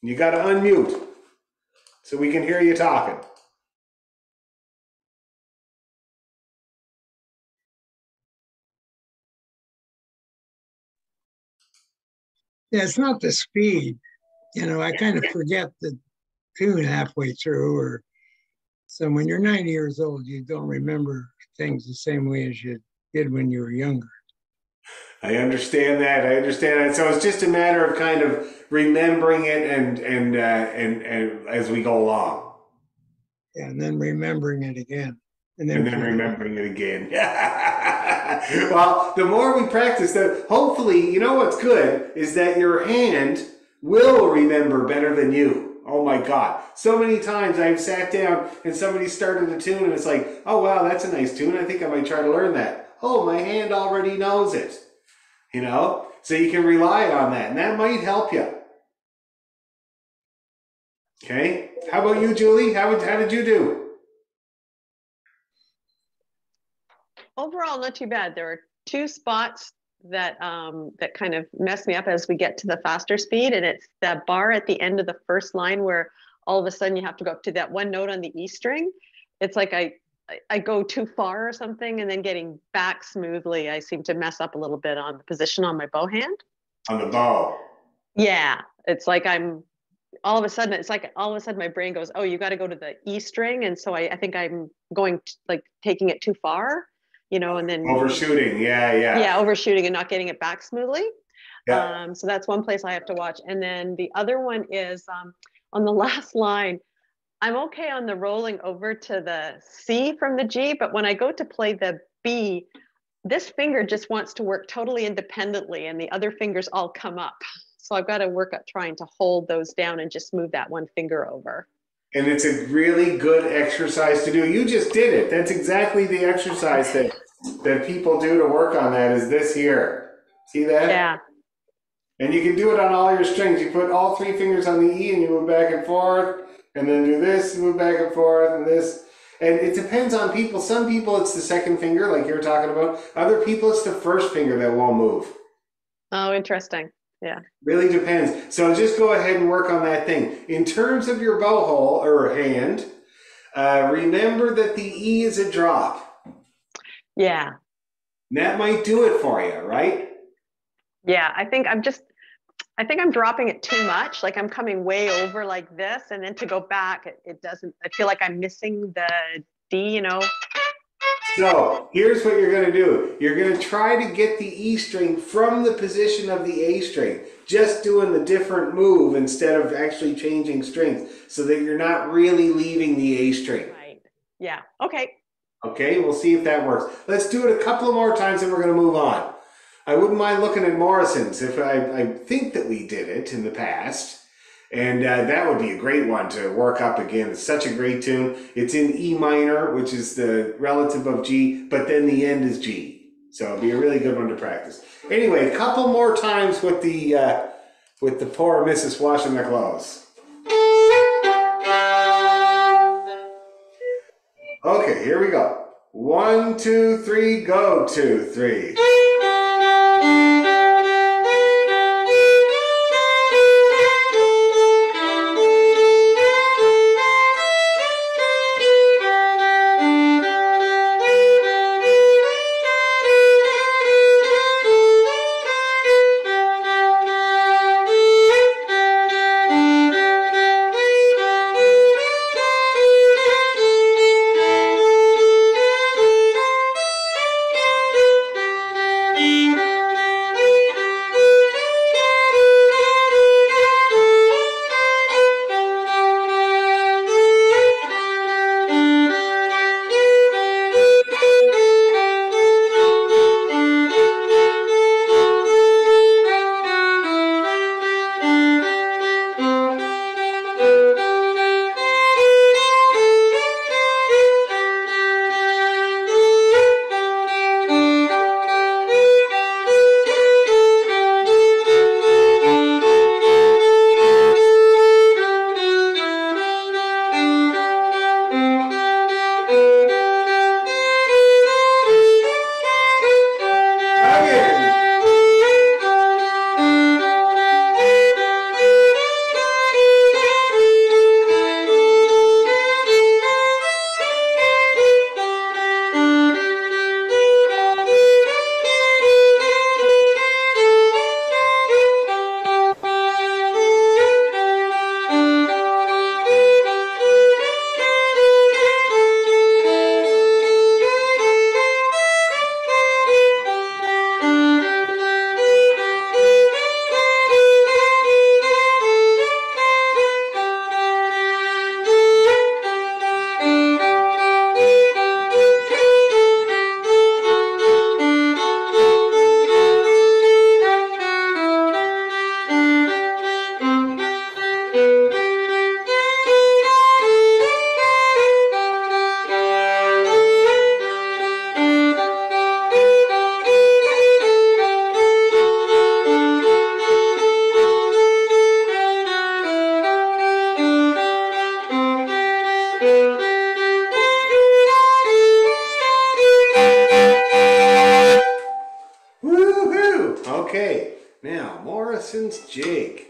You got to unmute so we can hear you talking. Yeah, it's not the speed. You know, I kind of forget the tune halfway through, or so when you're 90 years old, you don't remember things the same way as you did when you were younger. I understand that. So it's just a matter of kind of remembering it and as we go along. Yeah, and then remembering it again. And then remembering it again. Well, the more we practice that, hopefully, you know what's good is that your hand will remember better than you. Oh my God. So many times I've sat down and somebody started a tune and it's like, oh wow, that's a nice tune. I think I might try to learn that. Oh, my hand already knows it. You know? So you can rely on that and that might help you. Okay? How about you, Julie? How did you do? Overall, not too bad. There are 2 spots that that kind of mess me up as we get to the faster speed, and it's that bar at the end of the first line where all of a sudden you have to go up to that one note on the E string. It's like I go too far or something, and then getting back smoothly, I seem to mess up a little bit on the position on my bow hand. On the bow. Yeah, it's like all of a sudden my brain goes, oh, you got to go to the E string, and so I think I'm going like taking it too far, and then Overshooting, yeah. Overshooting and not getting it back smoothly. Yeah. So that's one place I have to watch. And then the other one is on the last line. I'm okay on the rolling over to the C from the G, but when I go to play the B, this finger just wants to work totally independently, and the other fingers all come up. So I've got to work at trying to hold those down and just move that one finger over. And it's a really good exercise to do. You just did it. That's exactly the exercise that people do to work on that, is this here. See that? Yeah. And you can do it on all your strings. You put all 3 fingers on the E and you move back and forth, and then do this, move back and forth, and this. And it depends on people. Some people it's the second finger, like you're talking about. Other people it's the first finger that won't move. Oh, interesting. Yeah. Really depends. So just go ahead and work on that thing. In terms of your bow hole or hand, remember that the E is a drop. Yeah. That might do it for you, right? Yeah, I think I'm dropping it too much. Like I'm coming way over like this, and then to go back, it doesn't, I feel like I'm missing the D, So here's what you're going to do. You're going to try to get the E string from the position of the A string, just doing the different move instead of actually changing strings, so that you're not really leaving the A string. Right. Yeah. Okay. Okay, we'll see if that works. Let's do it a couple of more times and we're going to move on. I wouldn't mind looking at Morrison's. If I think that we did it in the past, and that would be a great one to work up again. It's such a great tune. It's in E minor, which is the relative of G, but then the end is G. So it'd be a really good one to practice. Anyway, a couple more times with the poor Mrs. washing their clothes. Okay, here we go. 1, 2, 3, go. 2, 3. Okay, now Morrison's jig.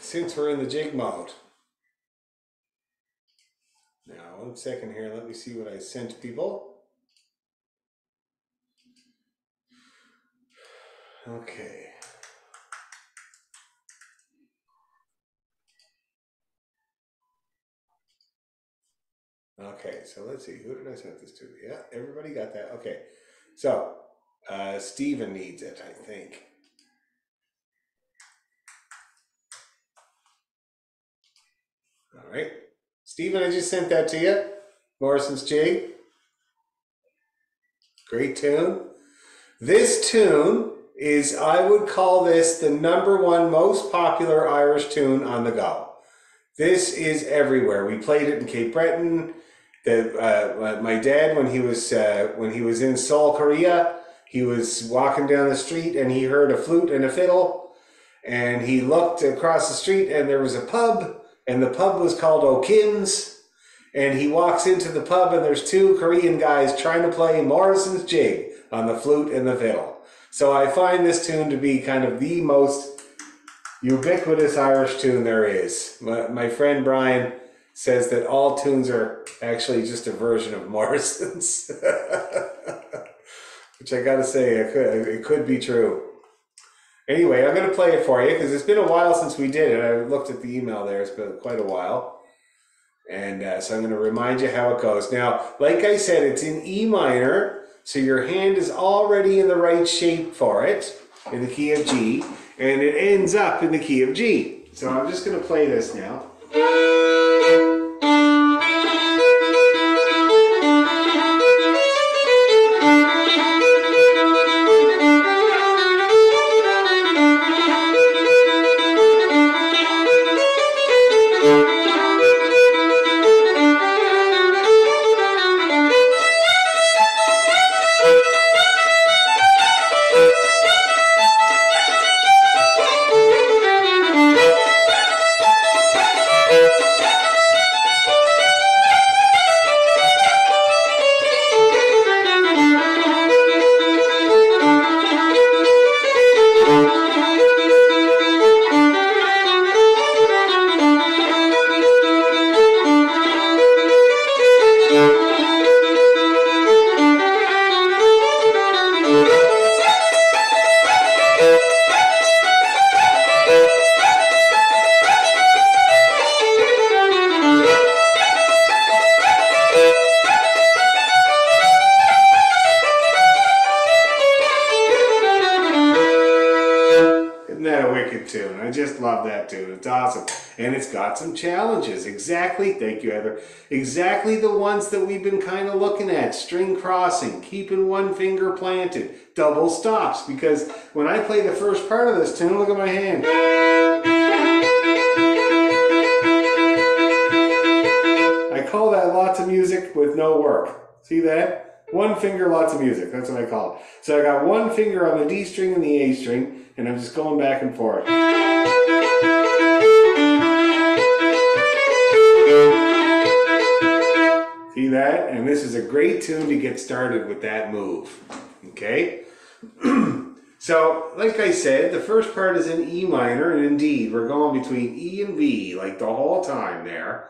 Since we're in the jig mode. 1 second here. Let me see what I sent people. Okay. Okay, so let's see. Who did I send this to? Yeah, everybody got that. Okay. So, Stephen needs it, I think. All right. Stephen, I just sent that to you. Morrison's Jig. Great tune. This tune is, I would call this the #1 most popular Irish tune on the go. This is everywhere. We played it in Cape Breton. My dad, when he was in Seoul, Korea, he was walking down the street and he heard a flute and a fiddle, and he looked across the street and there was a pub, and the pub was called O'Kinn's, and he walks into the pub and there's 2 Korean guys trying to play Morrison's Jig on the flute and the fiddle. So I find this tune to be kind of the most ubiquitous Irish tune there is. My friend Brian says that all tunes are actually just a version of Morrison's, which I gotta say, it could be true. Anyway, I'm gonna play it for you because it's been a while since we did it. I looked at the email there, it's been quite a while. And so I'm gonna remind you how it goes. Now, like I said, it's in E minor, so your hand is already in the right shape for it, in the key of G, and it ends up in the key of G. So I'm just gonna play this now. Tune. I just love that tune. It's awesome. And it's got some challenges. Exactly, thank you, Heather. Exactly the ones that we've been kind of looking at. String crossing, keeping one finger planted, double stops. Because when I play the first part of this tune, look at my hand. I call that lots of music with no work. See that? One finger, lots of music. That's what I call it. So I got one finger on the D string and the A string, and I'm just going back and forth. See that? And this is a great tune to get started with that move. Okay? So, like I said, the first part is in E minor, and indeed, we're going between E and B, like the whole time there.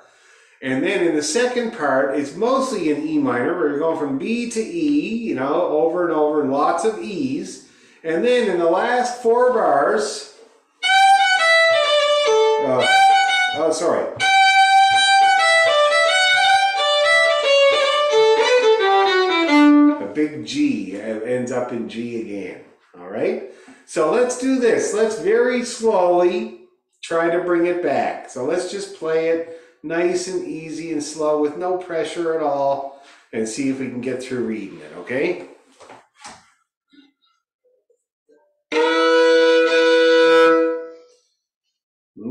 And then in the second part, it's mostly in E minor, where you're going from B to E, you know, over and over, and lots of E's. And then in the last 4 bars, sorry. A big G ends up in G again, all right? So let's do this. Let's very slowly try to bring it back. So let's just play it nice and easy and slow with no pressure at all and see if we can get through reading it, okay?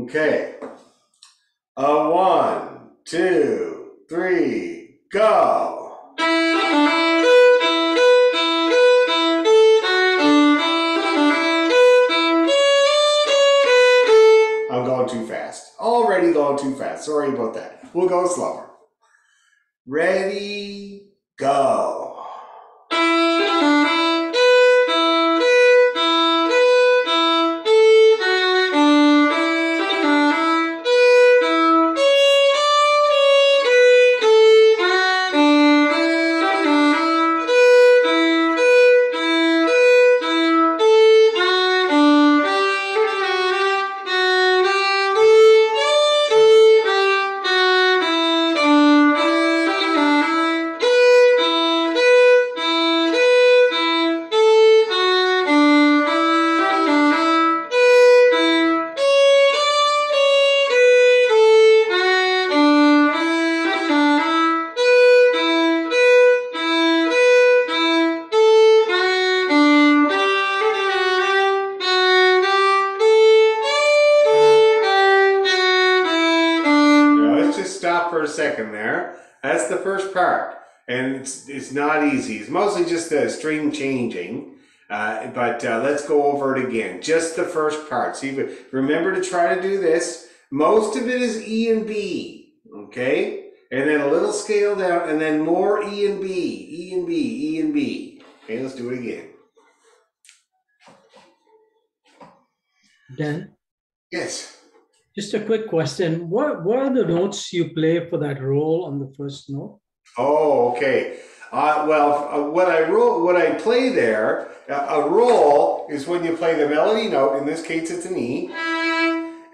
Okay. 1, 2, 3, go. I'm going too fast. Already going too fast. Sorry about that. We'll go slower. Ready, go. that's the first part. And it's not easy. It's mostly just the string changing. But let's go over it again. Just the first part. So you remember to try to do this. Most of it is E and B. Okay? And then a little scale down, and then more E and B, E and B, E and B. Okay, let's do it again. Dan, Yes. just a quick question. What are the notes you play for that roll on the first note? Oh, okay. What I play there, a roll is when you play the melody note. In this case, it's an E.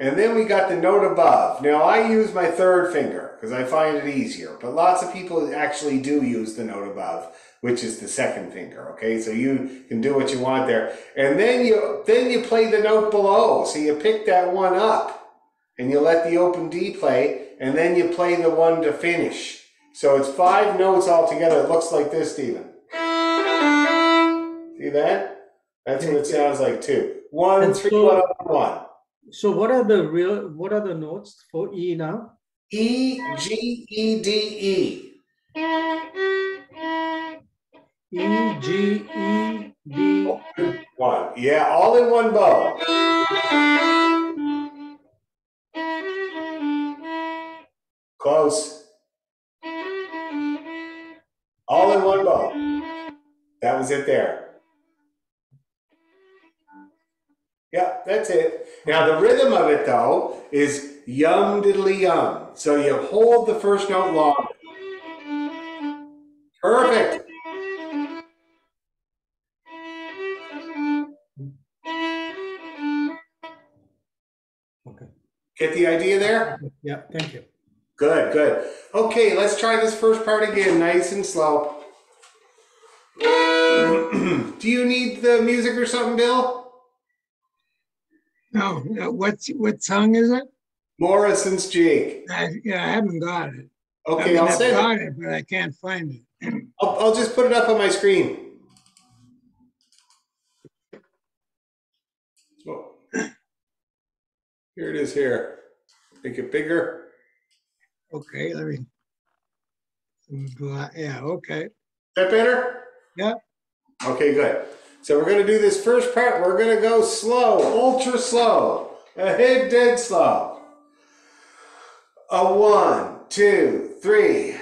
And then we got the note above. Now, I use my third finger because I find it easier. But lots of people actually do use the note above, which is the second finger. Okay, so you can do what you want there. And then you play the note below. So you pick that one up, and you let the open D play, and then you play the one to finish. So it's 5 notes all together. It looks like this, Stephen. See that? That's what it sounds like too. 1, 3, 1, 1. So what are the notes for E now? E, G, E, D, E. E, G, E, D. 1. Yeah, all in one bow. Close. All in one bow. That was it there. Yeah, that's it. Now the rhythm of it though is yum diddly yum. So you hold the first note long. Perfect. Okay. Get the idea there? Yeah, thank you. Good, good. Okay, let's try this first part again, nice and slow. Do you need the music or something, Bill? No, what song is it? Morrison's Jig. I haven't got it. Okay, I've send got it. it, but I can't find it. I'll just put it up on my screen. Oh. Here it is here. Make it bigger. Okay, let me go out. Yeah, okay. Is that better? Yeah. Okay, good. So we're going to do this first part. We're going to go slow, ultra slow, ahead dead slow. A 1, 2, 3.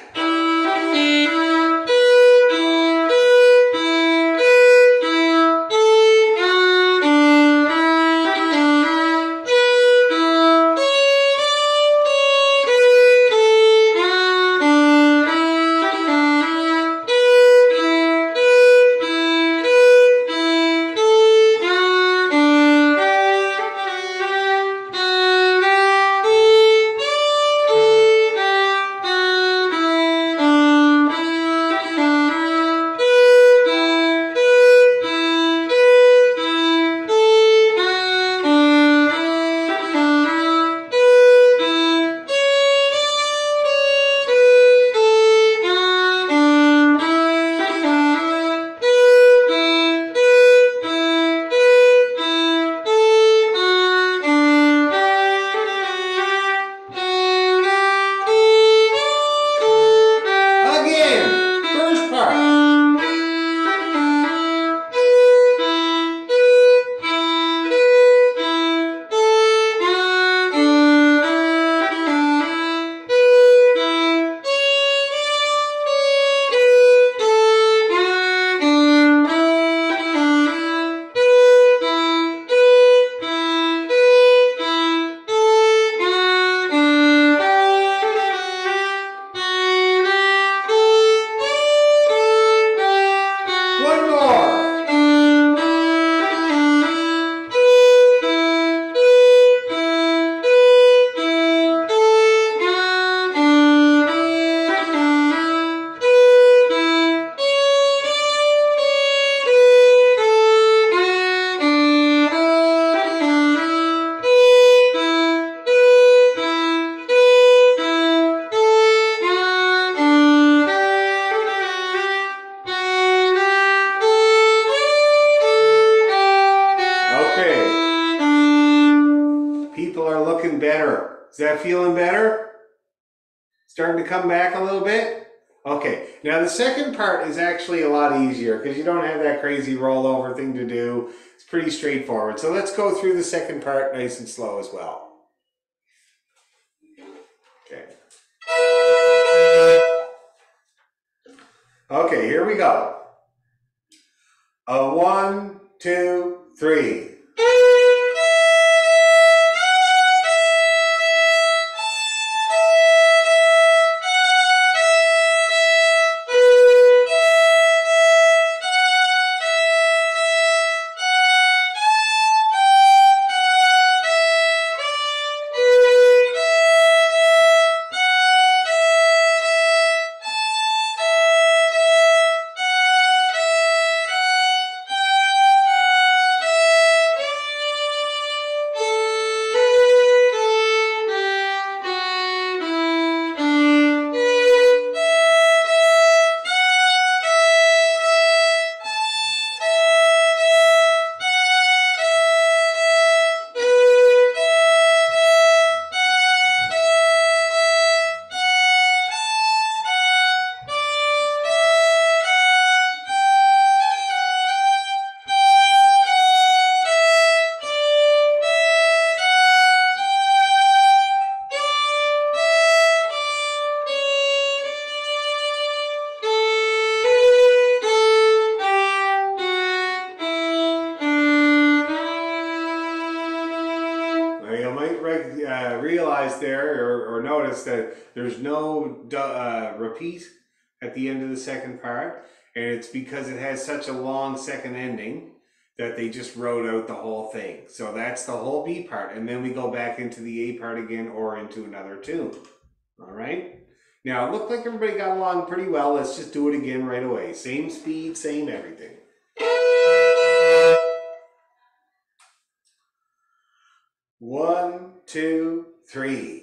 Is that feeling better? Starting to come back a little bit? Okay, now the second part is actually a lot easier because you don't have that crazy rollover thing to do. It's pretty straightforward. So let's go through the second part nice and slow as well. Okay. Okay, here we go. A 1, 2, 3. Realize there or notice that there's no repeat at the end of the second part, and it's because it has such a long second ending that they just wrote out the whole thing. So that's the whole B part, and then we go back into the A part again or into another tune. All right? Now, it looked like everybody got along pretty well. Let's just do it again right away. Same speed, same everything. 1, 2, 3.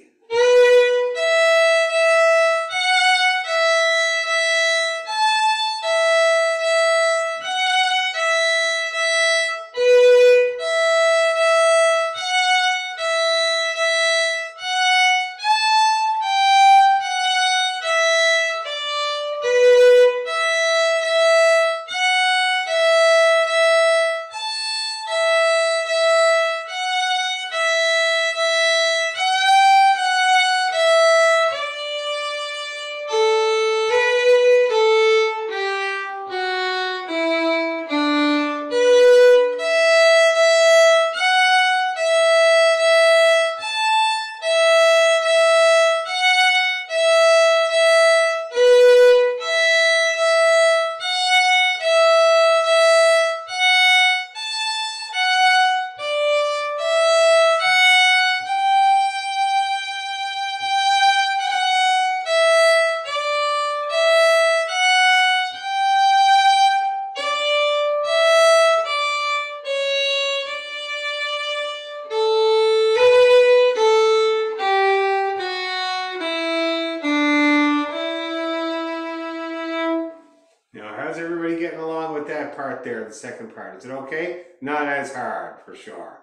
How's everybody getting along with that part there, the second part? Is it okay? Not as hard, for sure.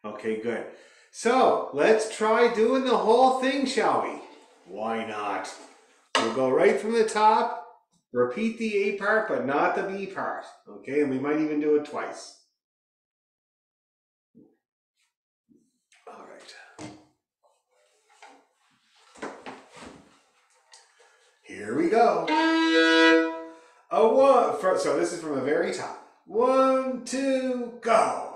Okay, good. So, let's try doing the whole thing, shall we? Why not? We'll go right from the top, repeat the A part, but not the B part. Okay, and we might even do it twice. All right. Here we go. So this is from the very top. 1, 2, go.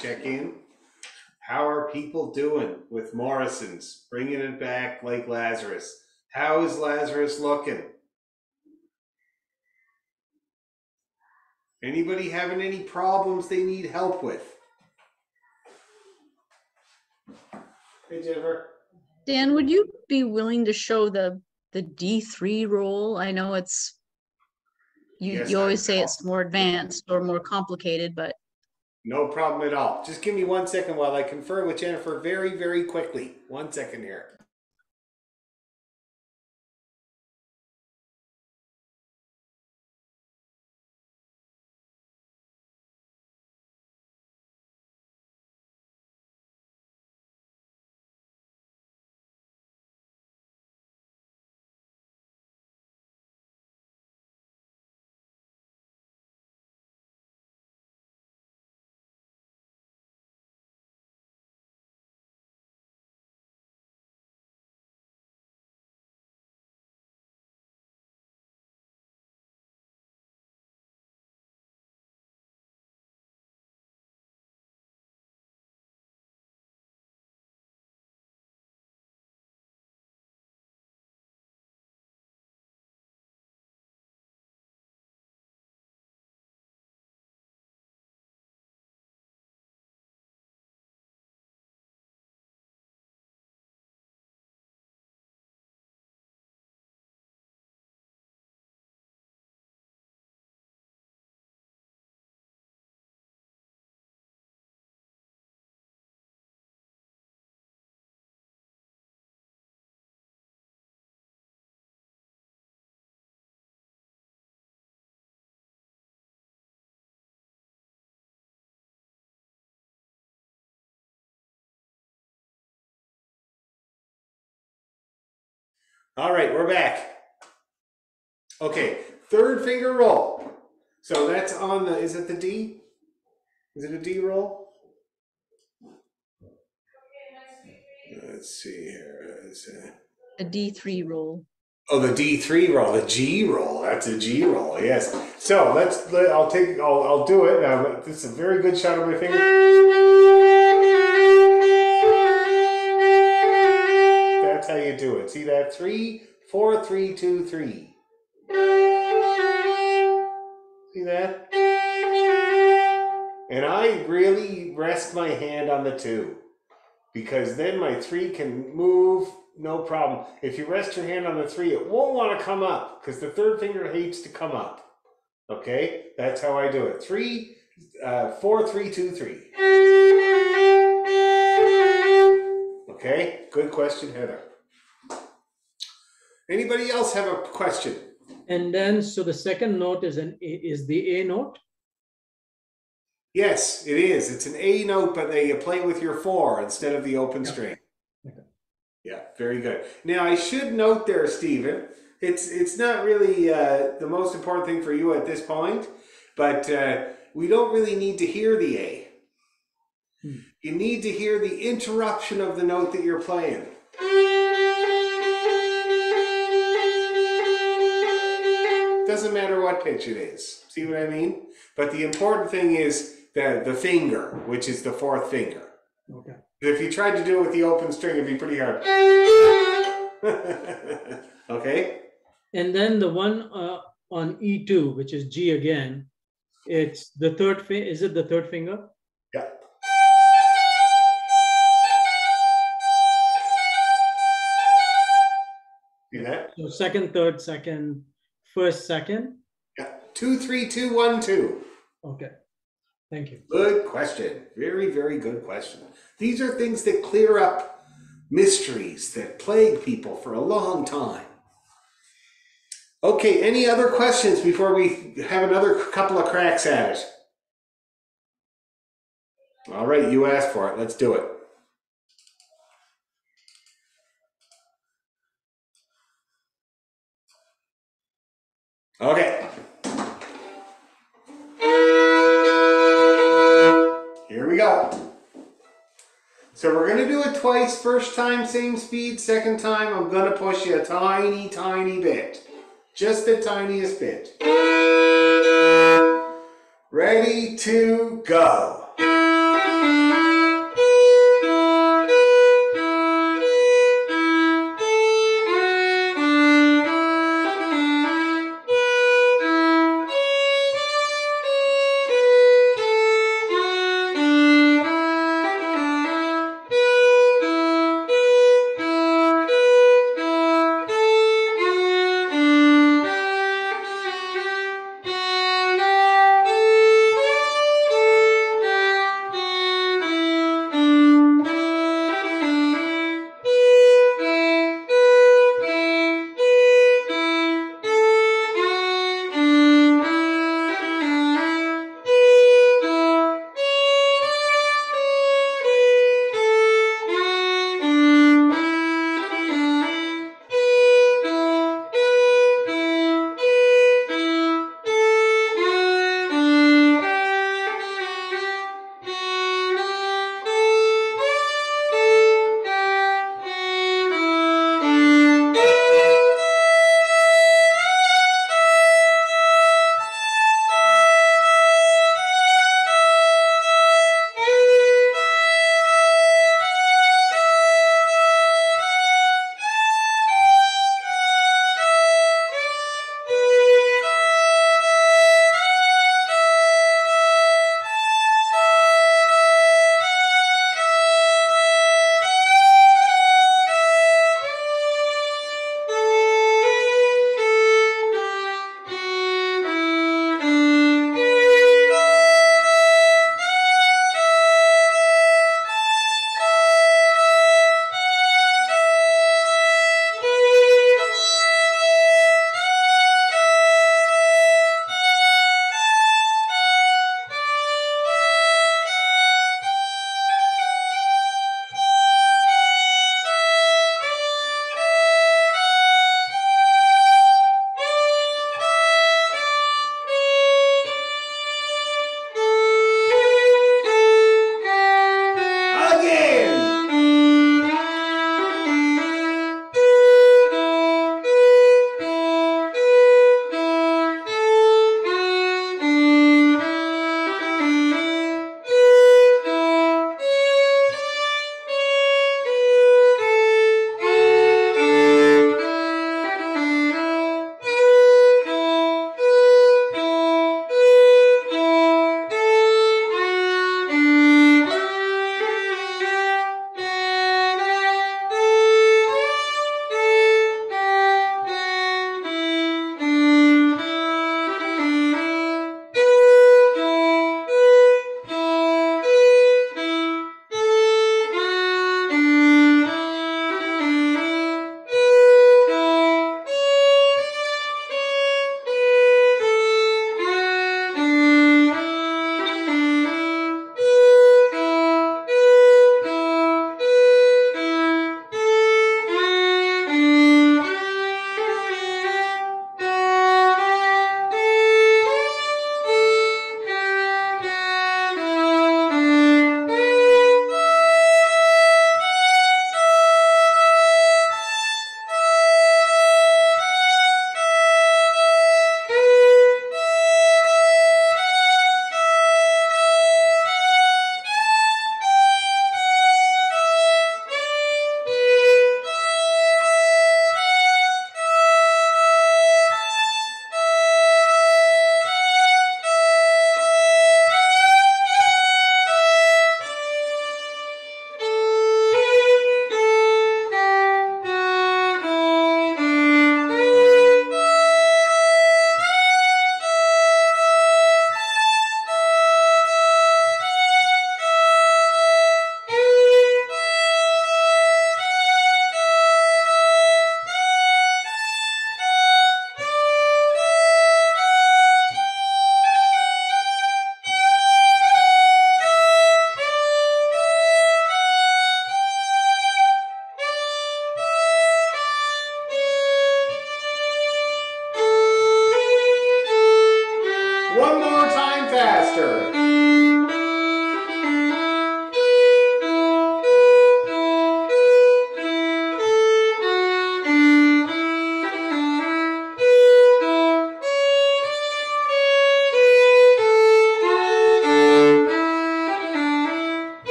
check in. How are people doing with Morrison's? Bringing it back like Lazarus. How is Lazarus looking? Anybody having any problems they need help with? Hey, Jennifer. Dan, would you be willing to show the D3 roll? I know it's, Yes, you always I say will. it's more advanced or more complicated, but No problem at all. Just give me 1 second while I confer with Jennifer very, very quickly. 1 second here. All right, we're back. Okay, third finger roll. So that's on the, is it the D? Is it a D roll? Let's see here. a D3 roll. Oh, the D3 roll, the G roll. That's a G roll, yes. So I'll do it. This is a very good shot of my finger. That's how you do it. See that? 3, 4, 3, 2, 3. See that? And I really rest my hand on the 2 because then my 3 can move, no problem. If you rest your hand on the 3, it won't want to come up because the third finger hates to come up. Okay, that's how I do it. 3, 4, 3, 2, 3. Okay, good question, Heather. Anybody else have a question? And then, so the second note is the A note? Yes, it is. It's an A note, but you play with your 4 instead of the open string. Okay. Yeah, very good. Now, I should note there, Stephen, it's not really the most important thing for you at this point, but we don't really need to hear the A. You need to hear the interruption of the note that you're playing. Doesn't matter what pitch it is. See what I mean? But the important thing is the finger, which is the 4th finger. Okay. If you tried to do it with the open string, it'd be pretty hard. Okay? And then the one on E2, which is G again, it's the third finger. Is it the third finger? Yeah. See that? So second, third, second, first, second. Yeah. 2, 3, 2, 1, 2. Okay. Thank you. Good question. Very, very good question. These are things that clear up mysteries that plague people for a long time. Okay, any other questions before we have another couple of cracks at it? All right, you asked for it. Let's do it. Okay. Here we go. So we're going to do it twice. First time, same speed. Second time, I'm going to push you a tiny, tiny bit. Just the tiniest bit. Ready to go.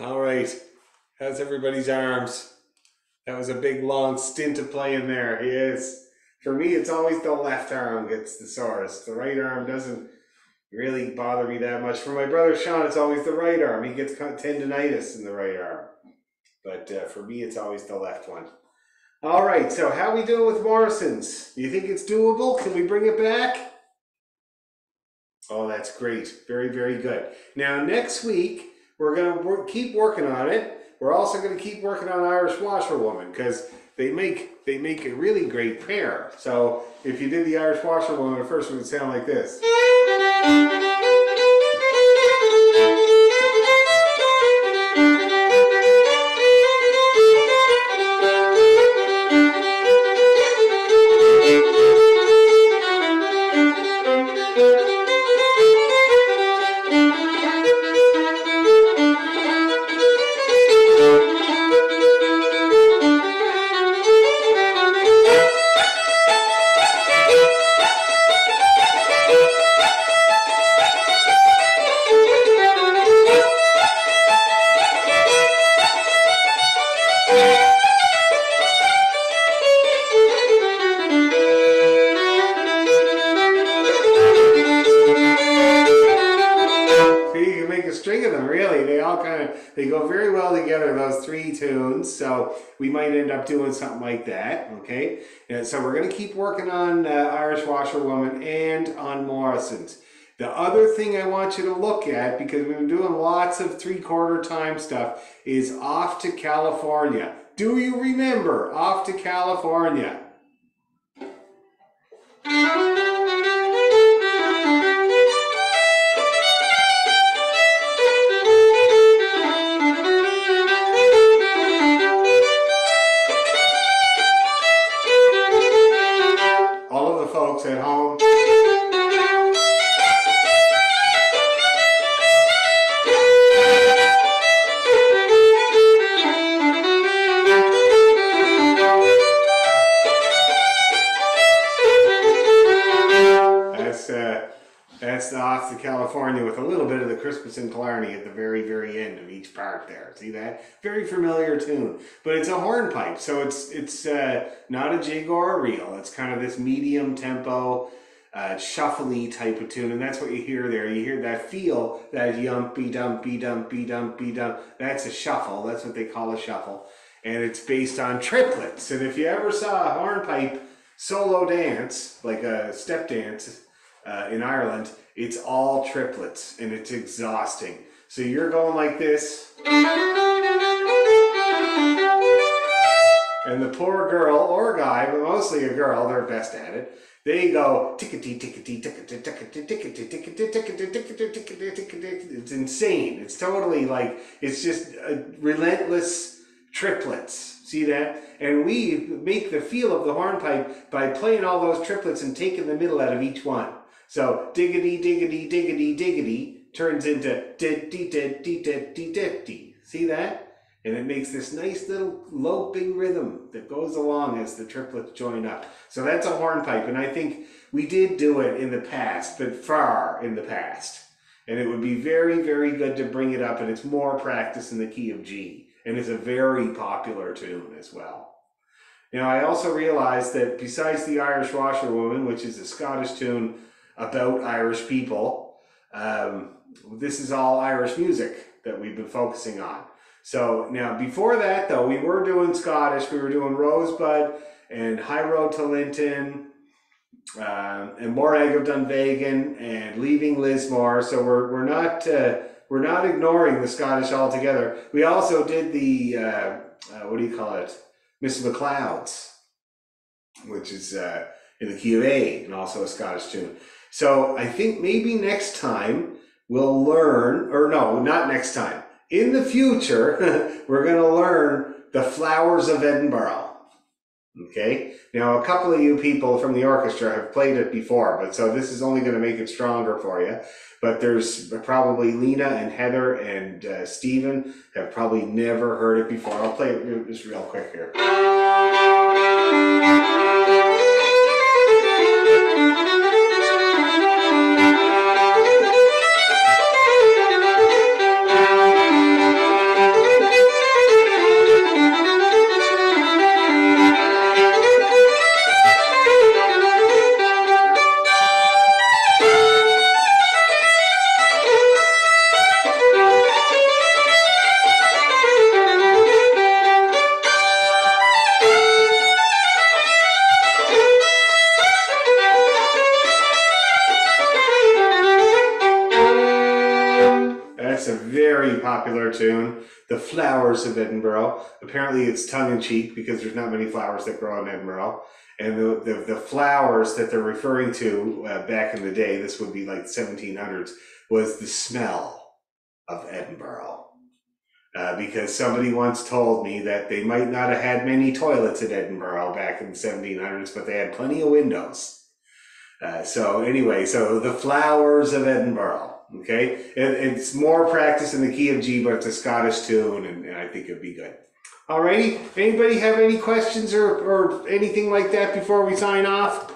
All right. How's everybody's arms? That was a big long stint of playing there. Yes. For me, it's always the left arm gets the sorest. The right arm doesn't really bother me that much. For my brother Sean, it's always the right arm. He gets tendonitis in the right arm. But for me, it's always the left one. All right, so how are we doing with Morrison's? Do you think it's doable? Can we bring it back? Oh, that's great. Very, very good. Now, next week, we're going to keep working on it. We're also going to keep working on Irish Washerwoman because they make a really great pair. So if you did the Irish Washerwoman, at first it would sound like this. They go very well together, those three tunes, so we might end up doing something like that, okay? And so we're going to keep working on Irish Washerwoman and on Morrison's. The other thing I want you to look at, because we've been doing lots of three-quarter time stuff, is Off to California. Do you remember Off to California? At home. That's the Off to California with a little bit of the Christmas in Killarney at the very, very end of each part there. See that? Very familiar tune. But it's a hornpipe, so it's not a jig or a reel. It's kind of this medium tempo, shuffly type of tune, and that's what you hear there. You hear that feel, that yumpy dumpy dumpy dumpy dump. That's a shuffle. That's what they call a shuffle. And it's based on triplets. And if you ever saw a hornpipe solo dance, like a step dance, in Ireland, it's all triplets and it's exhausting. So you're going like this, and the poor girl or guy, but mostly a girl, they're best at it. They go tickety tickety tickety tickety tickety tickety tickety tickety tickety. It's insane. It's totally like, it's just relentless triplets. See that? And we make the feel of the hornpipe by playing all those triplets and taking the middle out of each one. So diggity diggity diggity diggity turns into diddy diddy diddy diddy. See that? And it makes this nice little loping rhythm that goes along as the triplets join up. So that's a hornpipe, and I think we did do it in the past, but far in the past. And it would be very, very good to bring it up, and it's more practice in the key of G. And it's a very popular tune as well. Now, I also realized that besides the Irish Washerwoman, which is a Scottish tune about Irish people, this is all Irish music that we've been focusing on. So now, before that, though, we were doing Scottish. We were doing Rosebud and High Road to Linton, and Morag of Dunvegan, and Leaving Lismore. So we're not ignoring the Scottish altogether. We also did the what do you call it, Miss McLeod's, which is in the key of A, and also a Scottish tune. So I think maybe next time we'll learn, or no, not next time. In the future, we're going to learn the Flowers of Edinburgh. Okay? Now, a couple of you people from the orchestra have played it before, but so this is only going to make it stronger for you. But there's probably Lena and Heather and Stephen have probably never heard it before. I'll play it just real quick here. their tune, The Flowers of Edinburgh. Apparently it's tongue-in-cheek because there's not many flowers that grow in Edinburgh. And the flowers that they're referring to back in the day, this would be like 1700s, was the smell of Edinburgh. Because somebody once told me that they might not have had many toilets at Edinburgh back in the 1700s, but they had plenty of windows. So anyway, so The Flowers of Edinburgh. Okay, it's more practice in the key of G, but it's a Scottish tune, and I think it'd be good. Alrighty, anybody have any questions or anything like that before we sign off?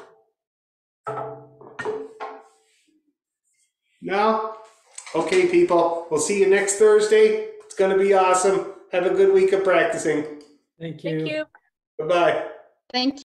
No? Okay, people, we'll see you next Thursday. It's going to be awesome. Have a good week of practicing. Thank you. Thank you. Bye-bye. Thank